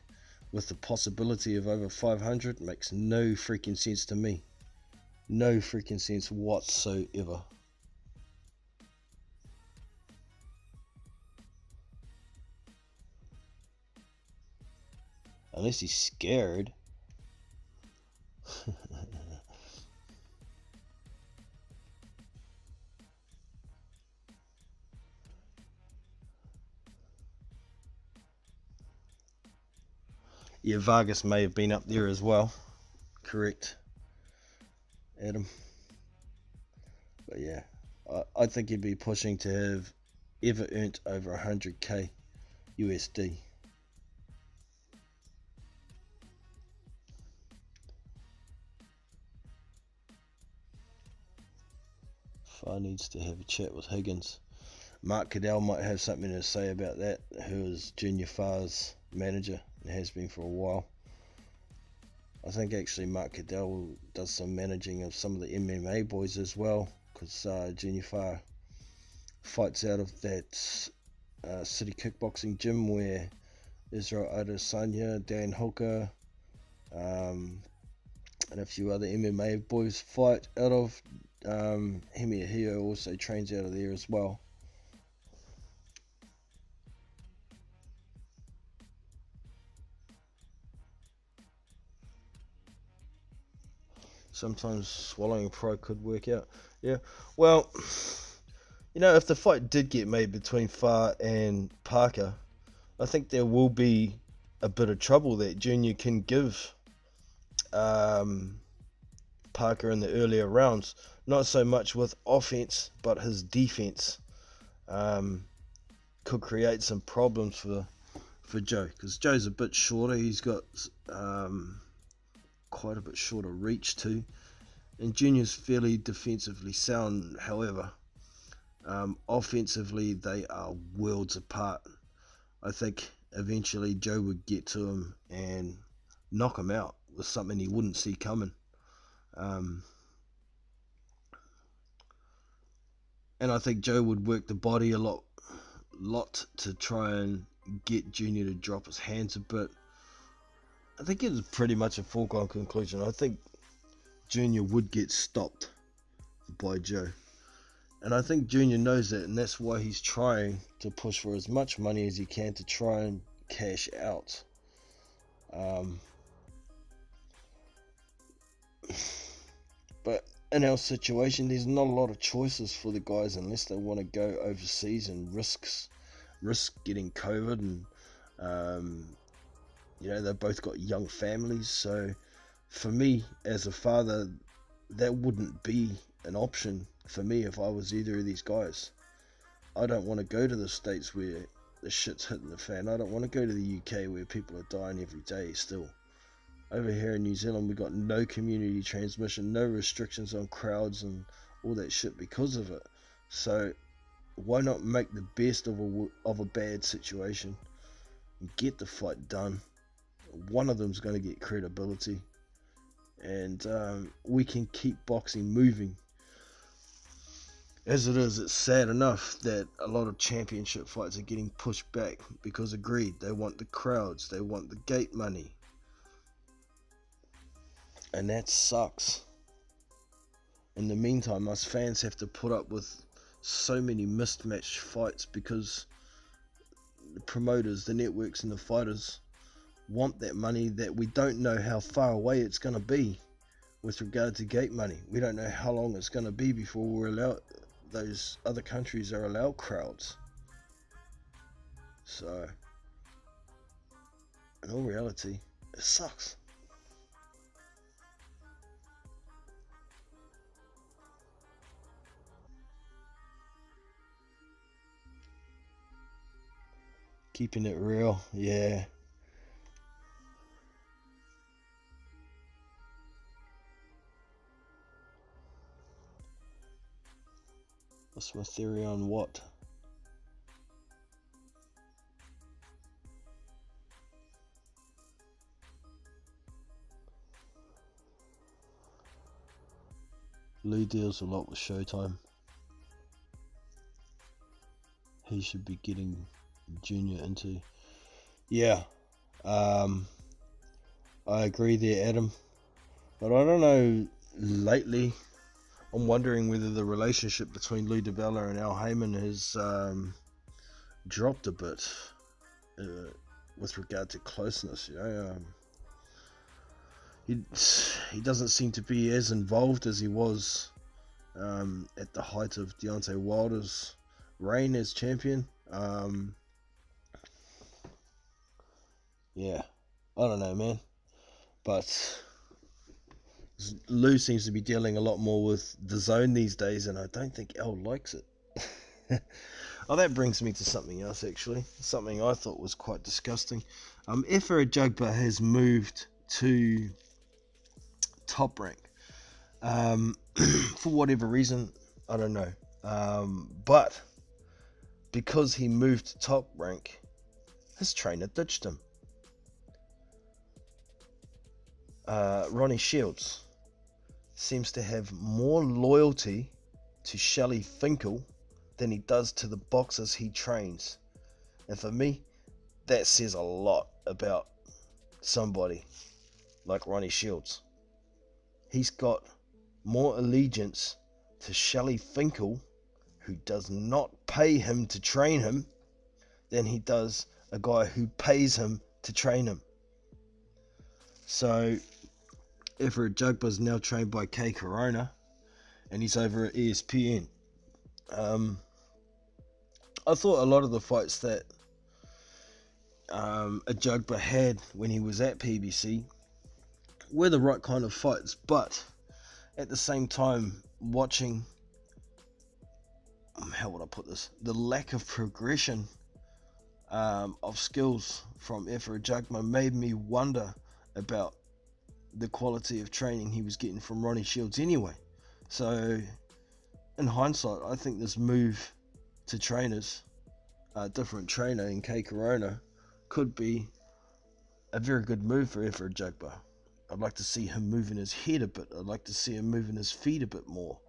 with the possibility of over 500 makes no freaking sense to me. No freaking sense whatsoever. Unless he's scared. Yeah, Vargas may have been up there as well. Correct, Adam. But yeah, I think he'd be pushing to have ever earned over 100k USD. Far needs to have a chat with Higgins. Mark Cadell might have something to say about that, who is Junior Far's manager and has been for a while. I think actually Mark Cadell does some managing of some of the MMA boys as well, because Junior Far fights out of that city kickboxing gym where Israel Adesanya, Dan Hooker, and a few other MMA boys fight out of. Hemi Ahio also trains out of there as well. Sometimes swallowing pride could work out. Yeah, well, you know, if the fight did get made between Far and Parker, I think there will be a bit of trouble that Junior can give Parker in the earlier rounds. Not so much with offense, but his defense could create some problems for Joe, because Joe's a bit shorter. He's got quite a bit shorter reach too, and Junior's fairly defensively sound. However, offensively they are worlds apart. I think eventually Joe would get to him and knock him out with something he wouldn't see coming. And I think Joe would work the body a lot lot to try and get Junior to drop his hands a bit. I think it was pretty much a foregone conclusion. I think Junior would get stopped by Joe. And I think Junior knows that, and that's why he's trying to push for as much money as he can to try and cash out. But in our situation, there's not a lot of choices for the guys unless they want to go overseas and risk getting COVID. And they've both got young families. So for me as a father, that wouldn't be an option for me if I was either of these guys. I don't want to go to the States where the shit's hitting the fan. I don't want to go to the UK where people are dying every day still. Over here in New Zealand, we got no community transmission, no restrictions on crowds and all that shit because of it. So why not make the best of a bad situation and get the fight done? One of them's going to get credibility, and we can keep boxing moving. As it is, it's sad enough that a lot of championship fights are getting pushed back because of greed. They want the crowds, they want the gate money, and that sucks. In the meantime, us fans have to put up with so many mismatched fights because the promoters, the networks and the fighters want that money that we don't know how far away it's going to be with regard to gate money. We don't know how long it's going to be before we're allowed, those other countries are allowed crowds. So in all reality, it sucks. Keeping it real, yeah. What's my theory on what? Lou deals a lot with Showtime. He should be getting Junior into. Yeah, I agree there, Adam. But I don't know, lately I'm wondering whether the relationship between Lou DiBella and Al Heyman has dropped a bit with regard to closeness. He doesn't seem to be as involved as he was at the height of Deontay Wilder's reign as champion. Yeah, I don't know, man. But Lou seems to be dealing a lot more with the zone these days, and I don't think Al likes it. Oh, that brings me to something else, actually. Something I thought was quite disgusting. Efe Ajagba has moved to top rank. For whatever reason, I don't know. But because he moved to top rank, his trainer ditched him. Ronnie Shields seems to have more loyalty to Shelly Finkel than he does to the boxers he trains. And for me, that says a lot about somebody like Ronnie Shields. He's got more allegiance to Shelly Finkel, who does not pay him to train him, than he does a guy who pays him to train him. So Efe Ajagba is now trained by K Corona, and he's over at ESPN. I thought a lot of the fights that Ajagba had when he was at PBC were the right kind of fights, but at the same time, watching, how would I put this, the lack of progression of skills from Efe Ajagba made me wonder about the quality of training he was getting from Ronnie Shields anyway. So in hindsight, I think this move to trainers, a different trainer in K Corona, could be a very good move for Efe Ajagba. I'd like to see him moving his head a bit. I'd like to see him moving his feet a bit more.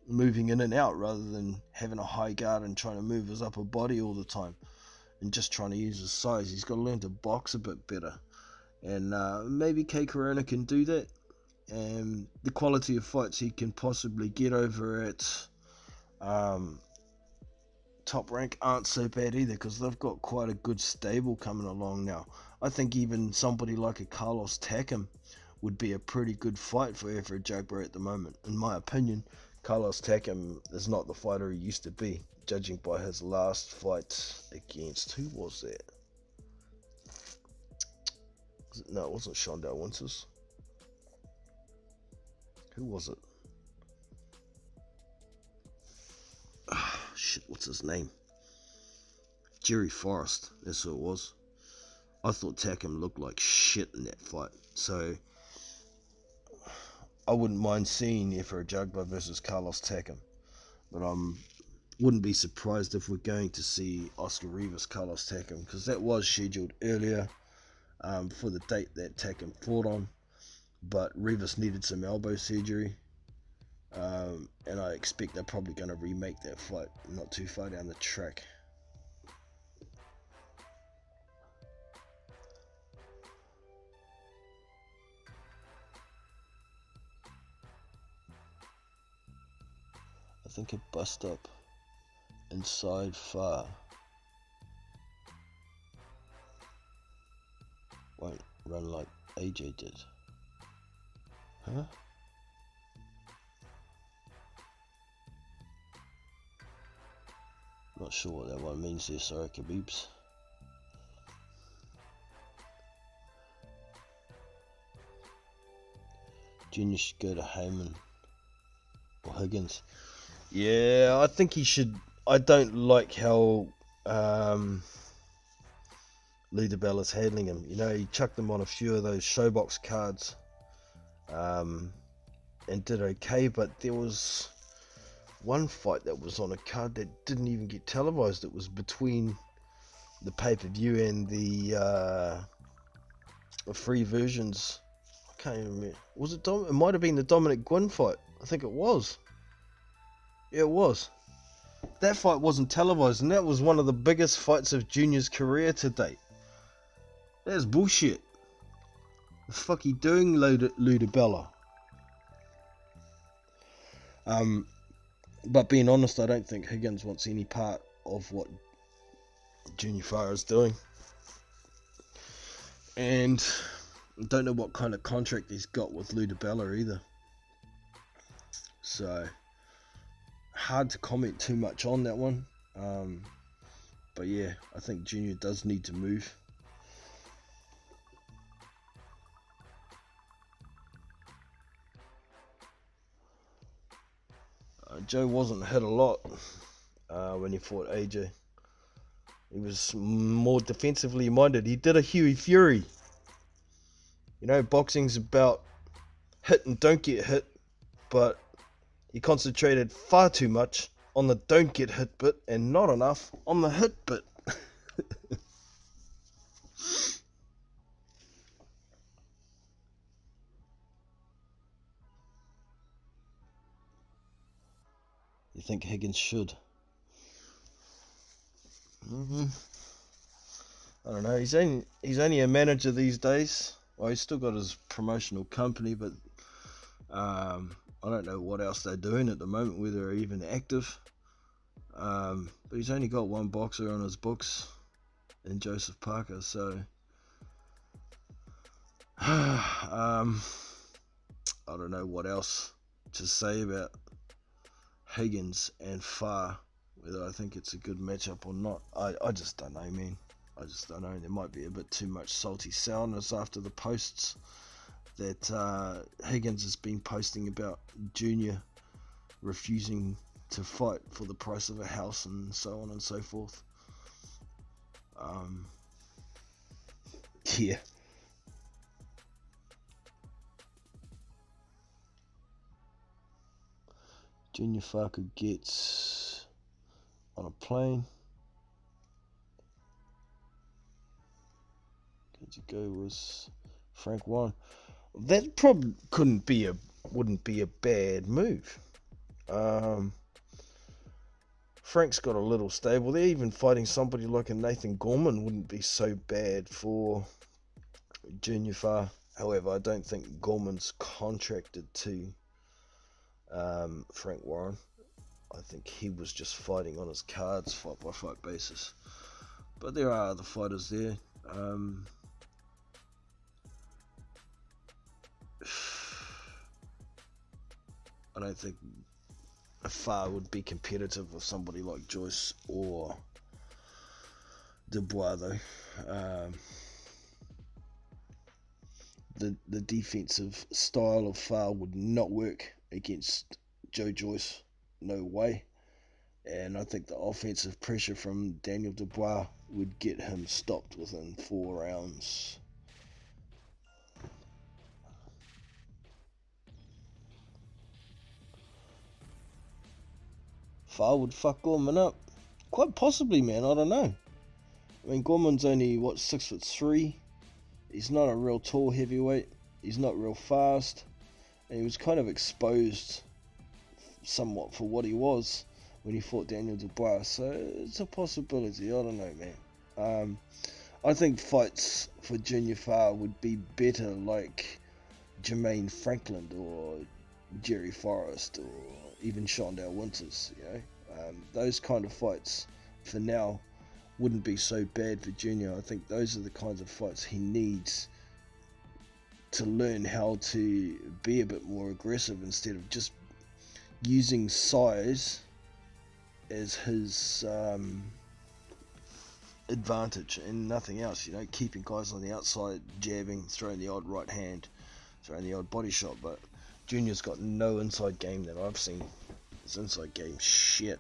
moving in and out rather than having a high guard and trying to move his upper body all the time and just trying to use his size. He's got to learn to box a bit better, and maybe K Corona can do that. And the quality of fights he can possibly get over at Top Rank aren't so bad either, because they've got quite a good stable coming along now. I think even somebody like a Carlos Takam would be a pretty good fight for Everett Jagber at the moment. In my opinion, Carlos Takam is not the fighter he used to be, judging by his last fight against, who was that? No, it wasn't Shondell Winters. Who was it? Oh, shit, what's his name? Jerry Forrest, that's who it was. I thought Takam looked like shit in that fight, so I wouldn't mind seeing Efra Jagba versus Carlos Takam, but wouldn't be surprised if we're going to see Oscar Rivas Carlos Takam, because that was scheduled earlier for the date that Takam fought on, but Rivas needed some elbow surgery, and I expect they're probably going to remake that fight not too far down the track. I think a bust up inside far won't run like AJ did. Huh? Not sure what that one means there, sorry Khabibs. Junior should go to Heyman or Higgins. Yeah, I think he should. I don't like how Lee DiBella's handling him. You know, he chucked him on a few of those showbox cards and did okay, but there was one fight that was on a card that didn't even get televised. It was between the pay-per-view and the free versions. I can't even remember. Was it It might have been the Dominic Gwynn fight. I think it was. Yeah, it was. That fight wasn't televised, and that was one of the biggest fights of Junior's career to date. That's bullshit. The fuck he doing, Lou DiBella? But being honest, I don't think Higgins wants any part of what Junior Farah is doing. And I don't know what kind of contract he's got with Lou DiBella either. So hard to comment too much on that one, but yeah, I think Junior does need to move. Joe wasn't hit a lot when he fought AJ. He was more defensively minded. He did a Huey Fury. You know, boxing's about hit and don't get hit, but he concentrated far too much on the don't get hit bit and not enough on the hit bit. You think Higgins should? I don't know. He's only a manager these days. Well, he's still got his promotional company, but I don't know what else they're doing at the moment, whether they're even active. But he's only got one boxer on his books, in Joseph Parker. So I don't know what else to say about Higgins and Farr, whether I think it's a good matchup or not. I just don't know, man. I just don't know. There might be a bit too much salty sourness after the posts that Higgins has been posting about Junior refusing to fight for the price of a house and so on and so forth. Yeah. Junior Farker gets on a plane. Could you go with Frank Warren? That probably wouldn't be a bad move. Frank's got a little stable there. Even fighting somebody like a Nathan Gorman wouldn't be so bad for Junior Far. However, I don't think Gorman's contracted to Frank Warren. I think he was just fighting on his cards, fight by fight basis. But there are other fighters there. I don't think Far would be competitive with somebody like Joyce or Dubois though. The defensive style of Far would not work against Joe Joyce, no way. And I think the offensive pressure from Daniel Dubois would get him stopped within 4 rounds. Far would fuck Gorman up. Quite possibly, man, I don't know. I mean, Gorman's only, 6'3". He's not a real tall heavyweight. He's not real fast. And he was kind of exposed somewhat for what he was when he fought Daniel Dubois. So it's a possibility. I don't know, man. I think fights for Junior Far would be better like Jermaine Franklin or Jerry Forrest or even Shondell Winters, you know. Those kind of fights for now wouldn't be so bad for Junior. I think those are the kinds of fights he needs to learn how to be a bit more aggressive instead of just using size as his advantage and nothing else, you know, keeping guys on the outside, jabbing, throwing the odd right hand, throwing the odd body shot. But Junior's got no inside game that I've seen. His inside game shit.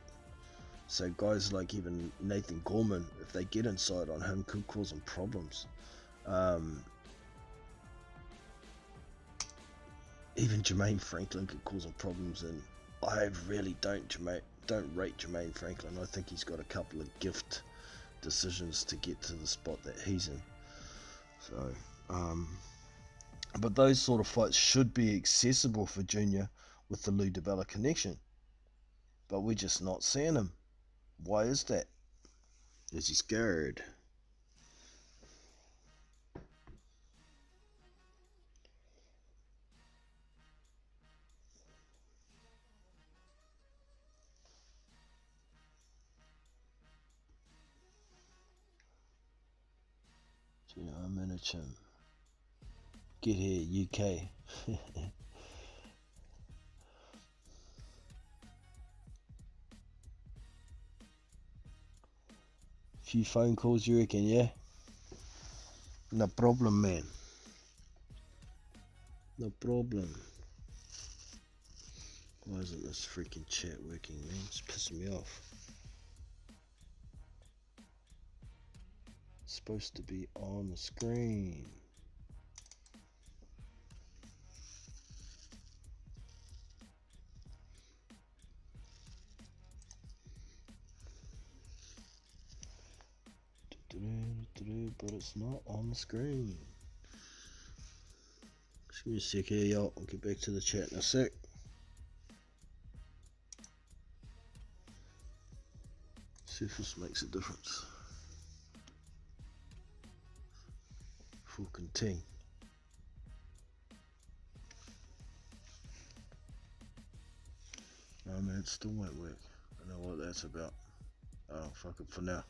So guys like even Nathan Gorman, if they get inside on him, could cause him problems. Even Jermaine Franklin could cause him problems, and I really don't rate Jermaine Franklin. I think he's got a couple of gift decisions to get to the spot that he's in. So, but those sort of fights should be accessible for Junior with the Lou DiBella connection. But we're just not seeing him. Why is that? Is he scared? I'm in a chim. Get here, UK. Few phone calls, you reckon, yeah? No problem, man. No problem. Why isn't this freaking chat working, man? It's pissing me off. It's supposed to be on the screen. But it's not on the screen. Just give me a sec here, y'all. I'll get back to the chat in a sec. See if this makes a difference. Fucking ting. No, man, it still won't work. I know what that's about. Oh, fuck it for now.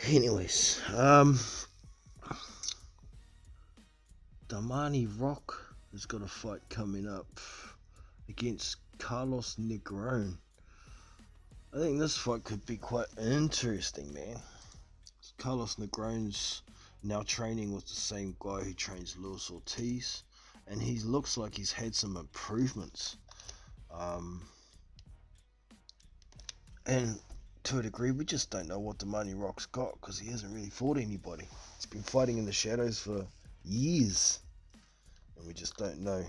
Anyways, Damani Rock has got a fight coming up against Carlos Negron. I think this fight could be quite interesting, man. Carlos Negron's now training with the same guy who trains Luis Ortiz, and he looks like he's had some improvements. And to a degree, we just don't know what Damani Rock's got because he hasn't really fought anybody. He's been fighting in the shadows for years, and we just don't know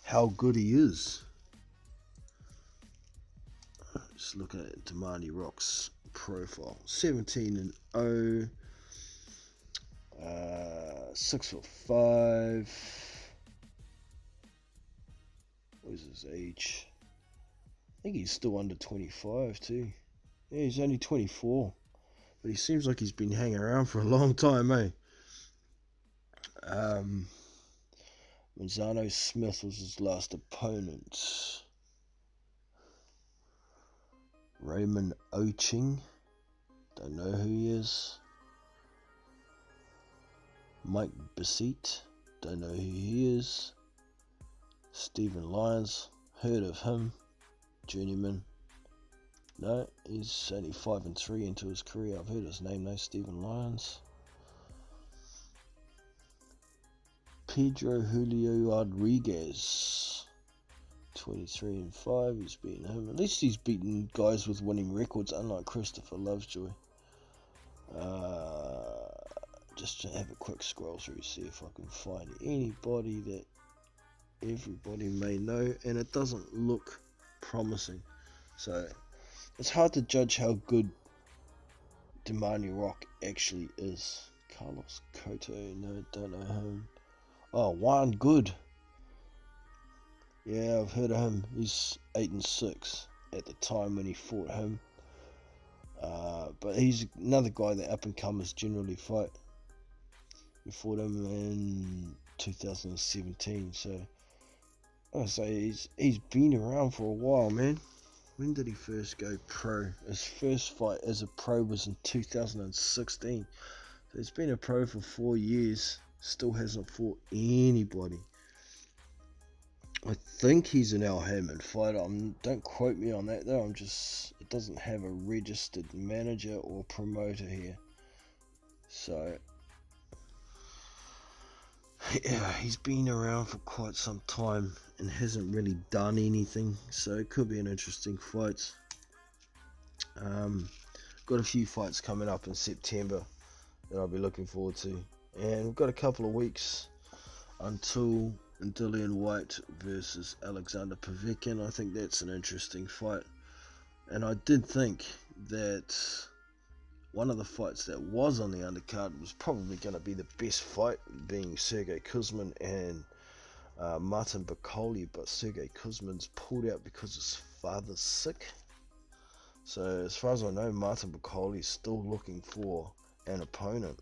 how good he is. Just looking at Damani Rock's profile: 17-0, 6'5", What is his age? I think he's still under 25 too. Yeah, he's only 24. But he seems like he's been hanging around for a long time, eh? Manzano Smith was his last opponent. Raymond Oching. Don't know who he is. Mike Bassett. Don't know who he is. Stephen Lyons. Heard of him. Journeyman. No, he's only 5-3 into his career. I've heard his name though, Stephen Lyons. Pedro Julio Rodriguez. 23-5. He's beaten him. At least he's beaten guys with winning records, unlike Christopher Lovejoy. Just to have a quick scroll through, see if I can find anybody that everybody may know, and it doesn't look promising. So it's hard to judge how good Demani Rock actually is. Carlos Cotto, no, don't know him. Oh, Juan Good. Yeah, I've heard of him. He's 8-6 at the time when he fought him. But he's another guy that up and comers generally fight. He fought him in 2017, so I say he's been around for a while, man. When did he first go pro? His first fight as a pro was in 2016. So he's been a pro for 4 years. Still hasn't fought anybody. I think he's an Al Hammond fighter. Don't quote me on that though. It doesn't have a registered manager or promoter here. So yeah, he's been around for quite some time and hasn't really done anything, so it could be an interesting fight. Got a few fights coming up in September that I'll be looking forward to, and we've got a couple of weeks until Dillian Whyte versus Alexander Povetkin. I think that's an interesting fight, and I did think that one of the fights that was on the undercard was probably going to be the best fight, being Sergey Kuzmin and Martin Bakole, but Sergey Kuzmin's pulled out because his father's sick. So as far as I know, Martin Bakole is still looking for an opponent.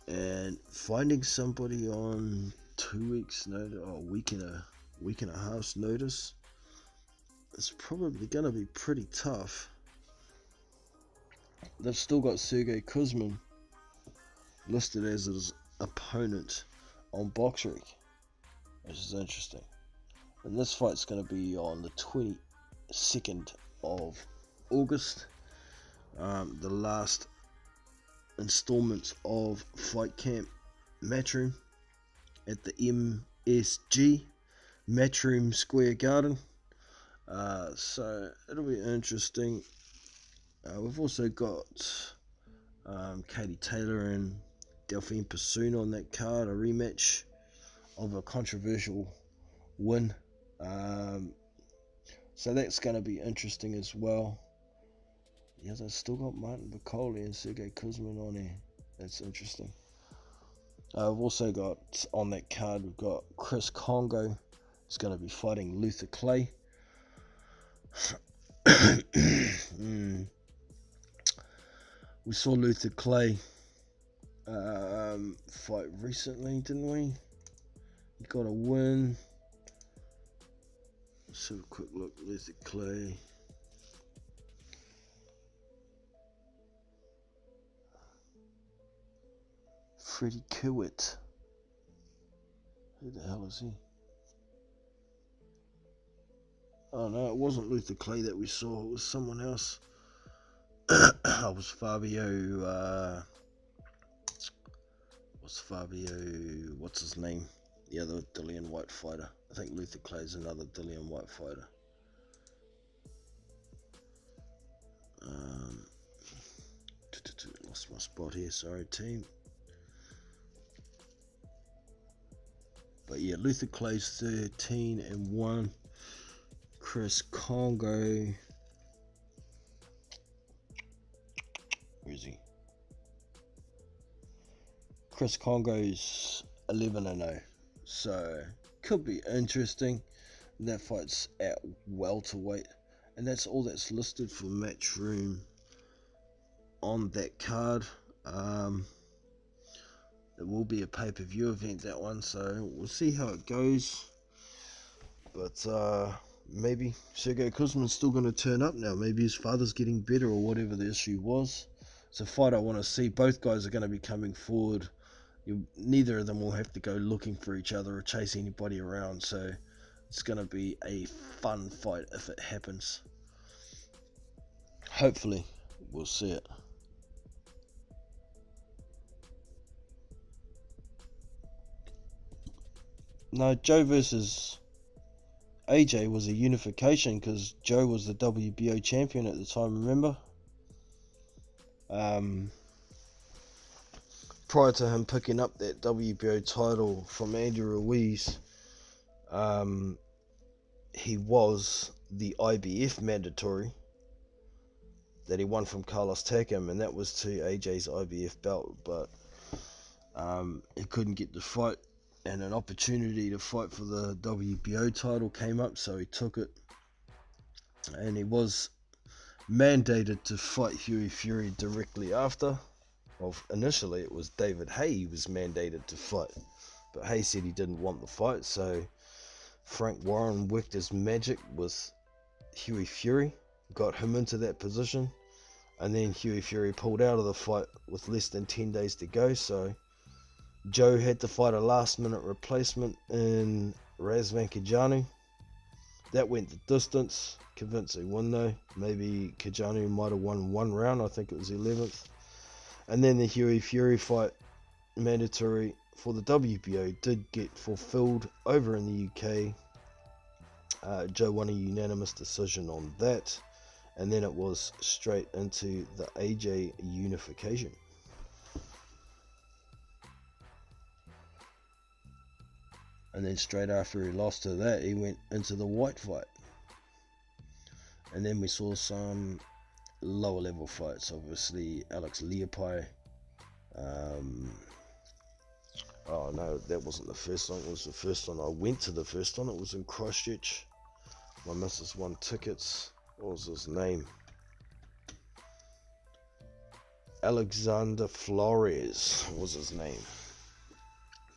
And finding somebody on 2 weeks notice, or week and a half's notice, it's probably going to be pretty tough. They've still got Sergey Kuzmin listed as his opponent on BoxRec, which is interesting. And this fight's going to be on the 22nd of August. The last installments of Fight Camp Matchroom at the MSG Matchroom Square Garden. So it'll be interesting. We've also got Katie Taylor and Delphine Pursoon on that card, a rematch of a controversial win. So that's going to be interesting as well. Yes, I've still got Martin Bakole and Sergey Kuzmin on here. That's interesting. I've also got on that card, we've got Chris Congo. He's going to be fighting Luther Clay. We saw Luther Clay fight recently, didn't we? He got a win. Let's have a quick look. Luther Clay. Freddie Kiewit. Who the hell is he? Oh no, it wasn't Luther Clay that we saw, it was someone else. It was Fabio, what's his name? The other Dillian Whyte fighter. I think Luther Clay's another Dillian Whyte fighter. Lost my spot here, sorry team. But yeah, Luther Clay's 13-1. Chris Congo. Where is he? Chris Kongo's 11-0, so could be interesting. That fight's at welterweight, and that's all that's listed for Matchroom on that card. It will be a pay-per-view event, that one, so we'll see how it goes. But maybe Sergey Kuzmin's still going to turn up now. Maybe his father's getting better or whatever the issue was. It's a fight I want to see. Both guys are going to be coming forward. Neither of them will have to go looking for each other or chase anybody around, so it's going to be a fun fight if it happens. Hopefully we'll see it. No, Joe versus AJ was a unification because Joe was the WBO champion at the time, remember? Prior to him picking up that WBO title from Andy Ruiz, he was the IBF mandatory that he won from Carlos Takam, and that was to AJ's IBF belt, but he couldn't get the fight, and an opportunity to fight for the WBO title came up, so he took it, and he was mandated to fight Hughie Fury directly after. Well, initially it was David Haye he was mandated to fight, but Haye said he didn't want the fight, so Frank Warren worked his magic with Hughie Fury, got him into that position, and then Hughie Fury pulled out of the fight with less than 10 days to go, so Joe had to fight a last minute replacement in Razvan Kajanu. That went the distance, convincing win though. Maybe Kajanu might have won one round, I think it was 11th. And then the Hughie Fury fight, mandatory for the WBO, did get fulfilled over in the UK. Joe won a unanimous decision on that, and then it was straight into the AJ unification. And then straight after he lost to that, he went into the Whyte fight. And then we saw some lower level fights, obviously Alex Leopai. Oh no, that wasn't the first one. It was the first one. I went to the first one. It was in Christchurch. My missus won tickets. What was his name? Alexander Flores was his name.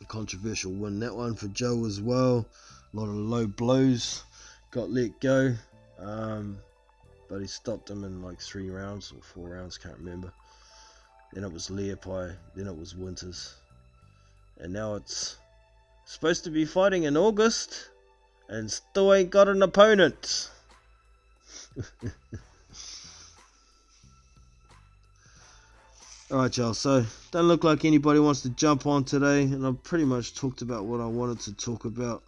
A controversial win, that one for Joe as well. A lot of low blows. Got let go. But he stopped him in like 3 rounds or 4 rounds, can't remember. Then it was Leopai, then it was Winters. And now it's supposed to be fighting in August and still ain't got an opponent. Alright y'all, so don't look like anybody wants to jump on today, and I've pretty much talked about what I wanted to talk about.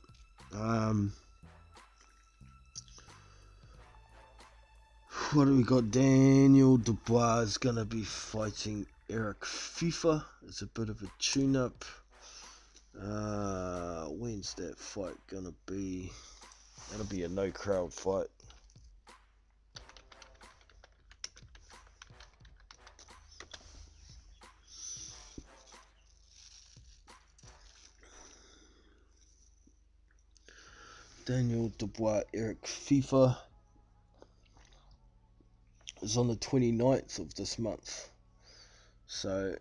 What do we got? Daniel Dubois is going to be fighting Eric FIFA. It's a bit of a tune-up. When's that fight going to be? That'll be a no-crowd fight. Daniel Dubois, Eric FIFA is on the 29th of this month. So,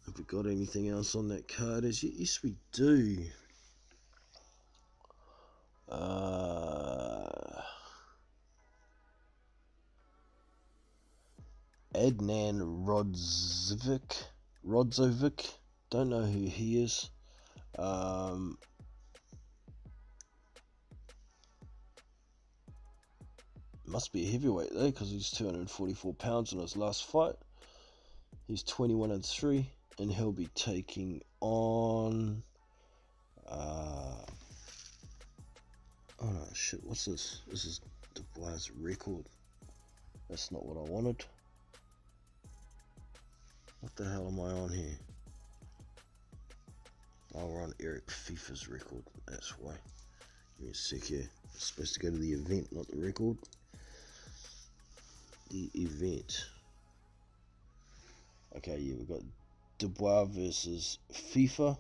have we got anything else on that card? Yes, we do. Adnan Rodzovic. Don't know who he is. Must be a heavyweight though, because he's 244 pounds in his last fight. He's 21-3, and he'll be taking on oh no, shit, what's this? This is Dubois' record. That's not what I wanted. What the hell am I on here? Oh, we're on Eric FIFA's record. That's why. Give me a sec here. I'm supposed to go to the event, not the record. The event. Okay, yeah, we've got Dubois versus FIFA.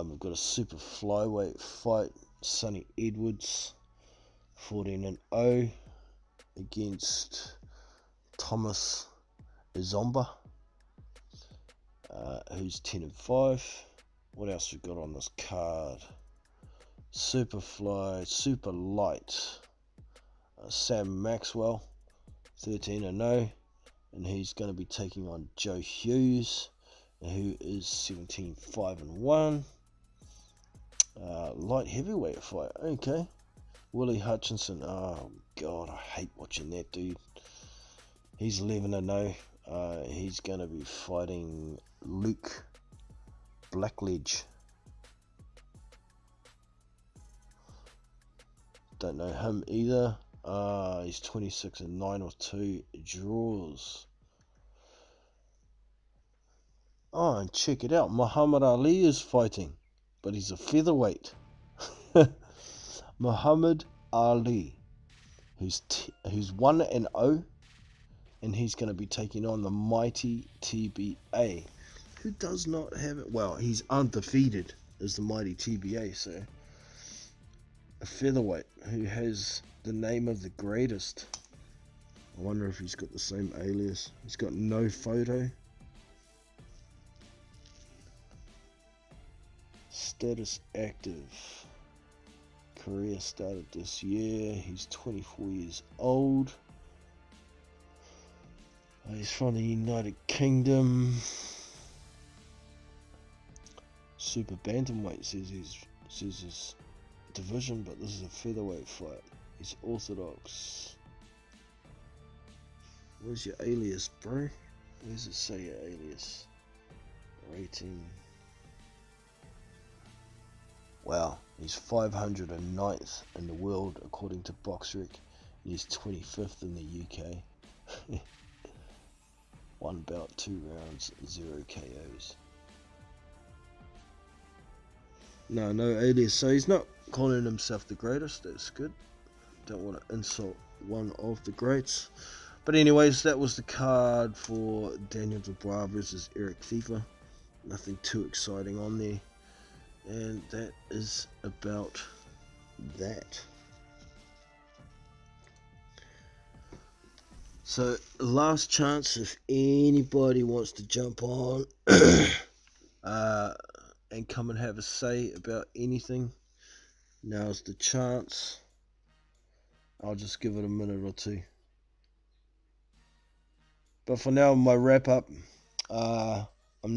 We've got a super flyweight fight. Sonny Edwards, 14-0 against Thomas Izomba, who's 10-5. What else we got on this card? Super fly, super light. Sam Maxwell, 13-0, and he's going to be taking on Joe Hughes, who is 17-5-1. Light heavyweight fight, okay. Willie Hutchinson, oh god, I hate watching that dude. He's 11-0. He's going to be fighting Luke Blackledge. Don't know him either. He's 26-9 with 2 draws. Oh, and check it out, Muhammad Ali is fighting, but he's a featherweight. Muhammad Ali, who's 1-0, and he's going to be taking on the mighty TBA, who does not have it. Well, he's undefeated as the mighty TBA, so a featherweight who has the name of the greatest. I wonder if he's got the same alias. He's got no photo. Status active. Career started this year. He's 24 years old. He's from the United Kingdom. Super bantamweight says his division, but this is a featherweight fight. He's orthodox. Where's your alias, bro? Where does it say your alias? Rating. Wow, he's 509th in the world according to BoxRec. He's 25th in the UK. 1 bout, 2 rounds, 0 KOs. No alias, so he's not calling himself the greatest. That's good. Don't want to insult one of the greats. But anyways, that was the card for Daniel Dubois versus Eric FIFA. Nothing too exciting on there. And that is about that. So, last chance if anybody wants to jump on and come and have a say about anything. Now's the chance. I'll just give it a minute or two. But for now, my wrap up. I'm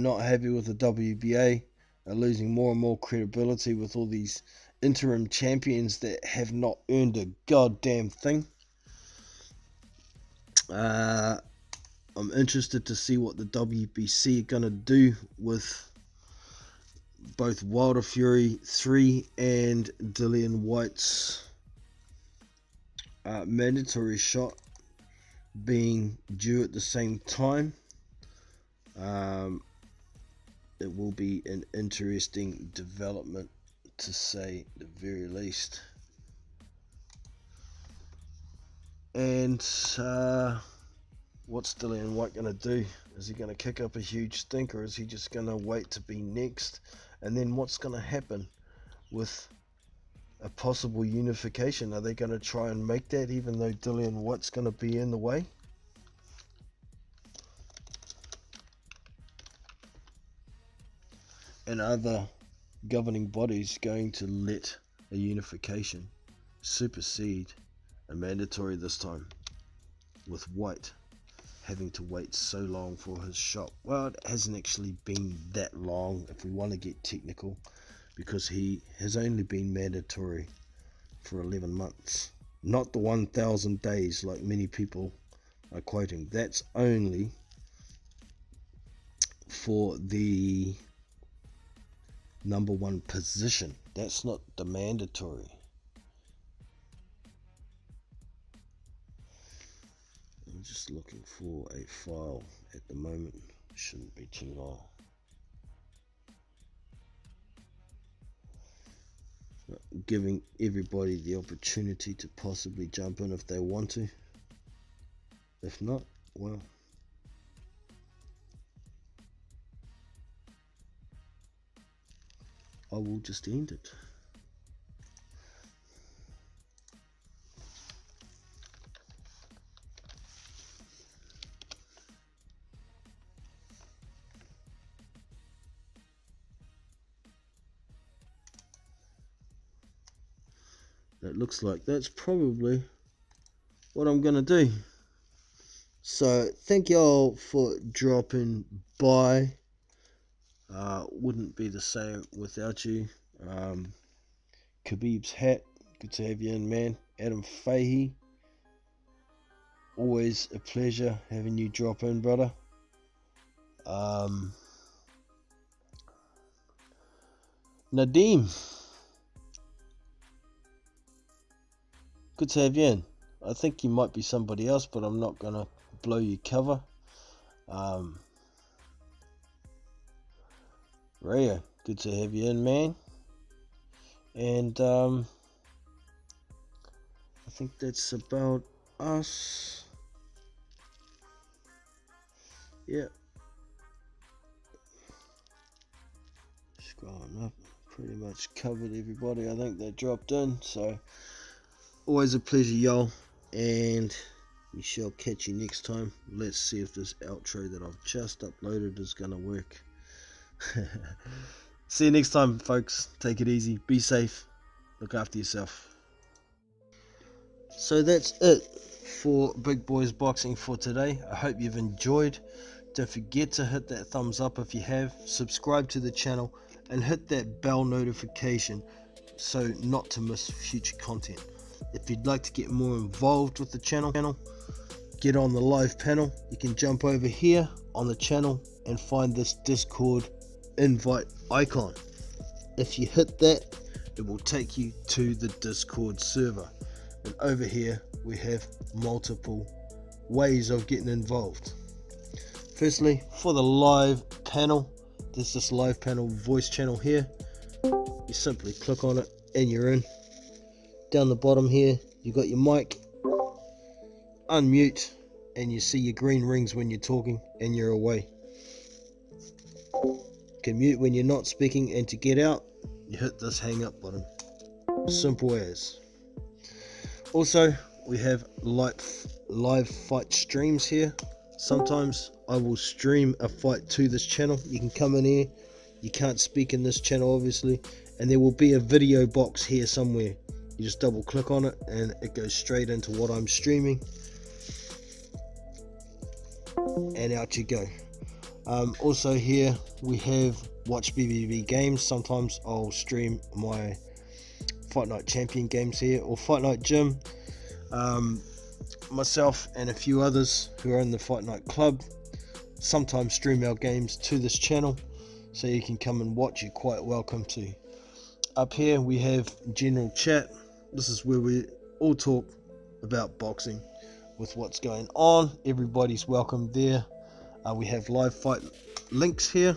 not happy with the WBA. They're losing more and more credibility with all these interim champions that have not earned a goddamn thing. I'm interested to see what the WBC are going to do with both Wilder Fury 3 and Dillian Whyte's mandatory shot being due at the same time. It will be an interesting development, to say the very least. And what's Dillian Whyte going to do? Is he going to kick up a huge stink, or is he just going to wait to be next? And then what's going to happen with a possible unification? Are they going to try and make that even though Dillian Whyte's going to be in the way? And other governing bodies going to let a unification supersede a mandatory this time, with Whyte having to wait so long for his shot? Well, it hasn't actually been that long if we want to get technical, because he has only been mandatory for 11 months, not the 1,000 days like many people are quoting. That's only for the #1 position. That's not the mandatory. I'm just looking for a file at the moment. Shouldn't be too long. Giving everybody the opportunity to possibly jump in if they want to. If not, well, I will just end it. It looks like that's probably what I'm gonna do. So thank y'all for dropping by. Wouldn't be the same without you. Khabib's hat, good to have you in, man. Adam Fahey, always a pleasure having you drop in, brother. Nadeem, good to have you in. I think you might be somebody else, but I'm not gonna blow your cover. Raya, good to have you in, man. And I think that's about us. Yeah. Scrolling up, pretty much covered everybody I think that dropped in. So always a pleasure, y'all, and we shall catch you next time. Let's see if this outro that I've just uploaded is gonna work. See you next time, folks. Take it easy, be safe, look after yourself. So that's it for Big Boys Boxing for today. I hope you've enjoyed. Don't forget to hit that thumbs up if you have, subscribe to the channel, and hit that bell notification so not to miss future content. If you'd like to get more involved with the channel, get on the live panel, you can jump over here on the channel and find this Discord invite icon. If you hit that, it will take you to the Discord server, and over here we have multiple ways of getting involved. Firstly, for the live panel, there's this live panel voice channel here. You simply click on it and you're in. Down the bottom here you got your mic, unmute, and you see your green rings when you're talking and you're away. You can mute when you're not speaking, and to get out you hit this hang up button. Simple as. Also, we have live fight streams here. Sometimes I will stream a fight to this channel. You can come in here, you can't speak in this channel obviously, and there will be a video box here somewhere. You just double click on it and it goes straight into what I'm streaming, and out you go. Also here we have watch BBB games. Sometimes I'll stream my Fight Night Champion games here, or Fight Night Gym. Myself and a few others who are in the Fight Night Club sometimes stream our games to this channel, so you can come and watch. You're quite welcome to. Up here we have general chat. This is where we all talk about boxing with what's going on. Everybody's welcome there. We have live fight links here.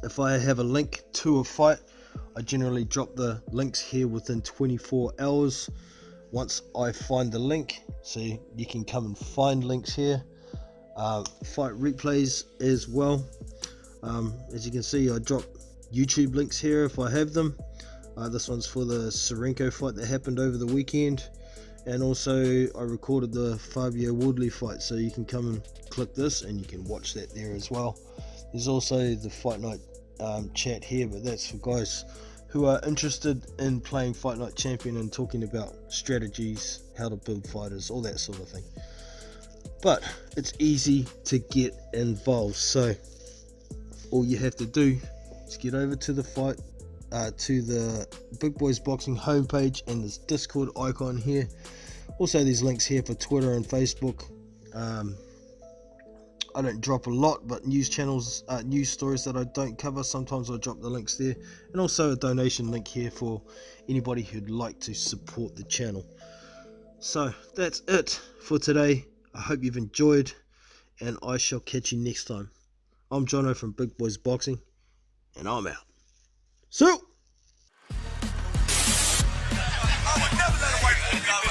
If I have a link to a fight, I generally drop the links here within 24 hours once I find the link, so you can come and find links here. Fight replays as well. As you can see, I drop YouTube links here if I have them. This one's for the Serenko fight that happened over the weekend, and also I recorded the Fabio Woodley fight, so you can come and click this and you can watch that there as well. There's also the Fight Night chat here, but that's for guys who are interested in playing Fight Night Champion and talking about strategies, how to build fighters, all that sort of thing. But it's easy to get involved, so all you have to do is get over to the to the Big Boys Boxing homepage and this Discord icon here. Also there's links here for Twitter and Facebook. I don't drop a lot, but news channels, news stories that I don't cover, sometimes I drop the links there, and also a donation link here for anybody who'd like to support the channel. So that's it for today. I hope you've enjoyed, and I shall catch you next time. I'm Jono from Big Boys Boxing, and I'm out. So. I would never let a white woman go.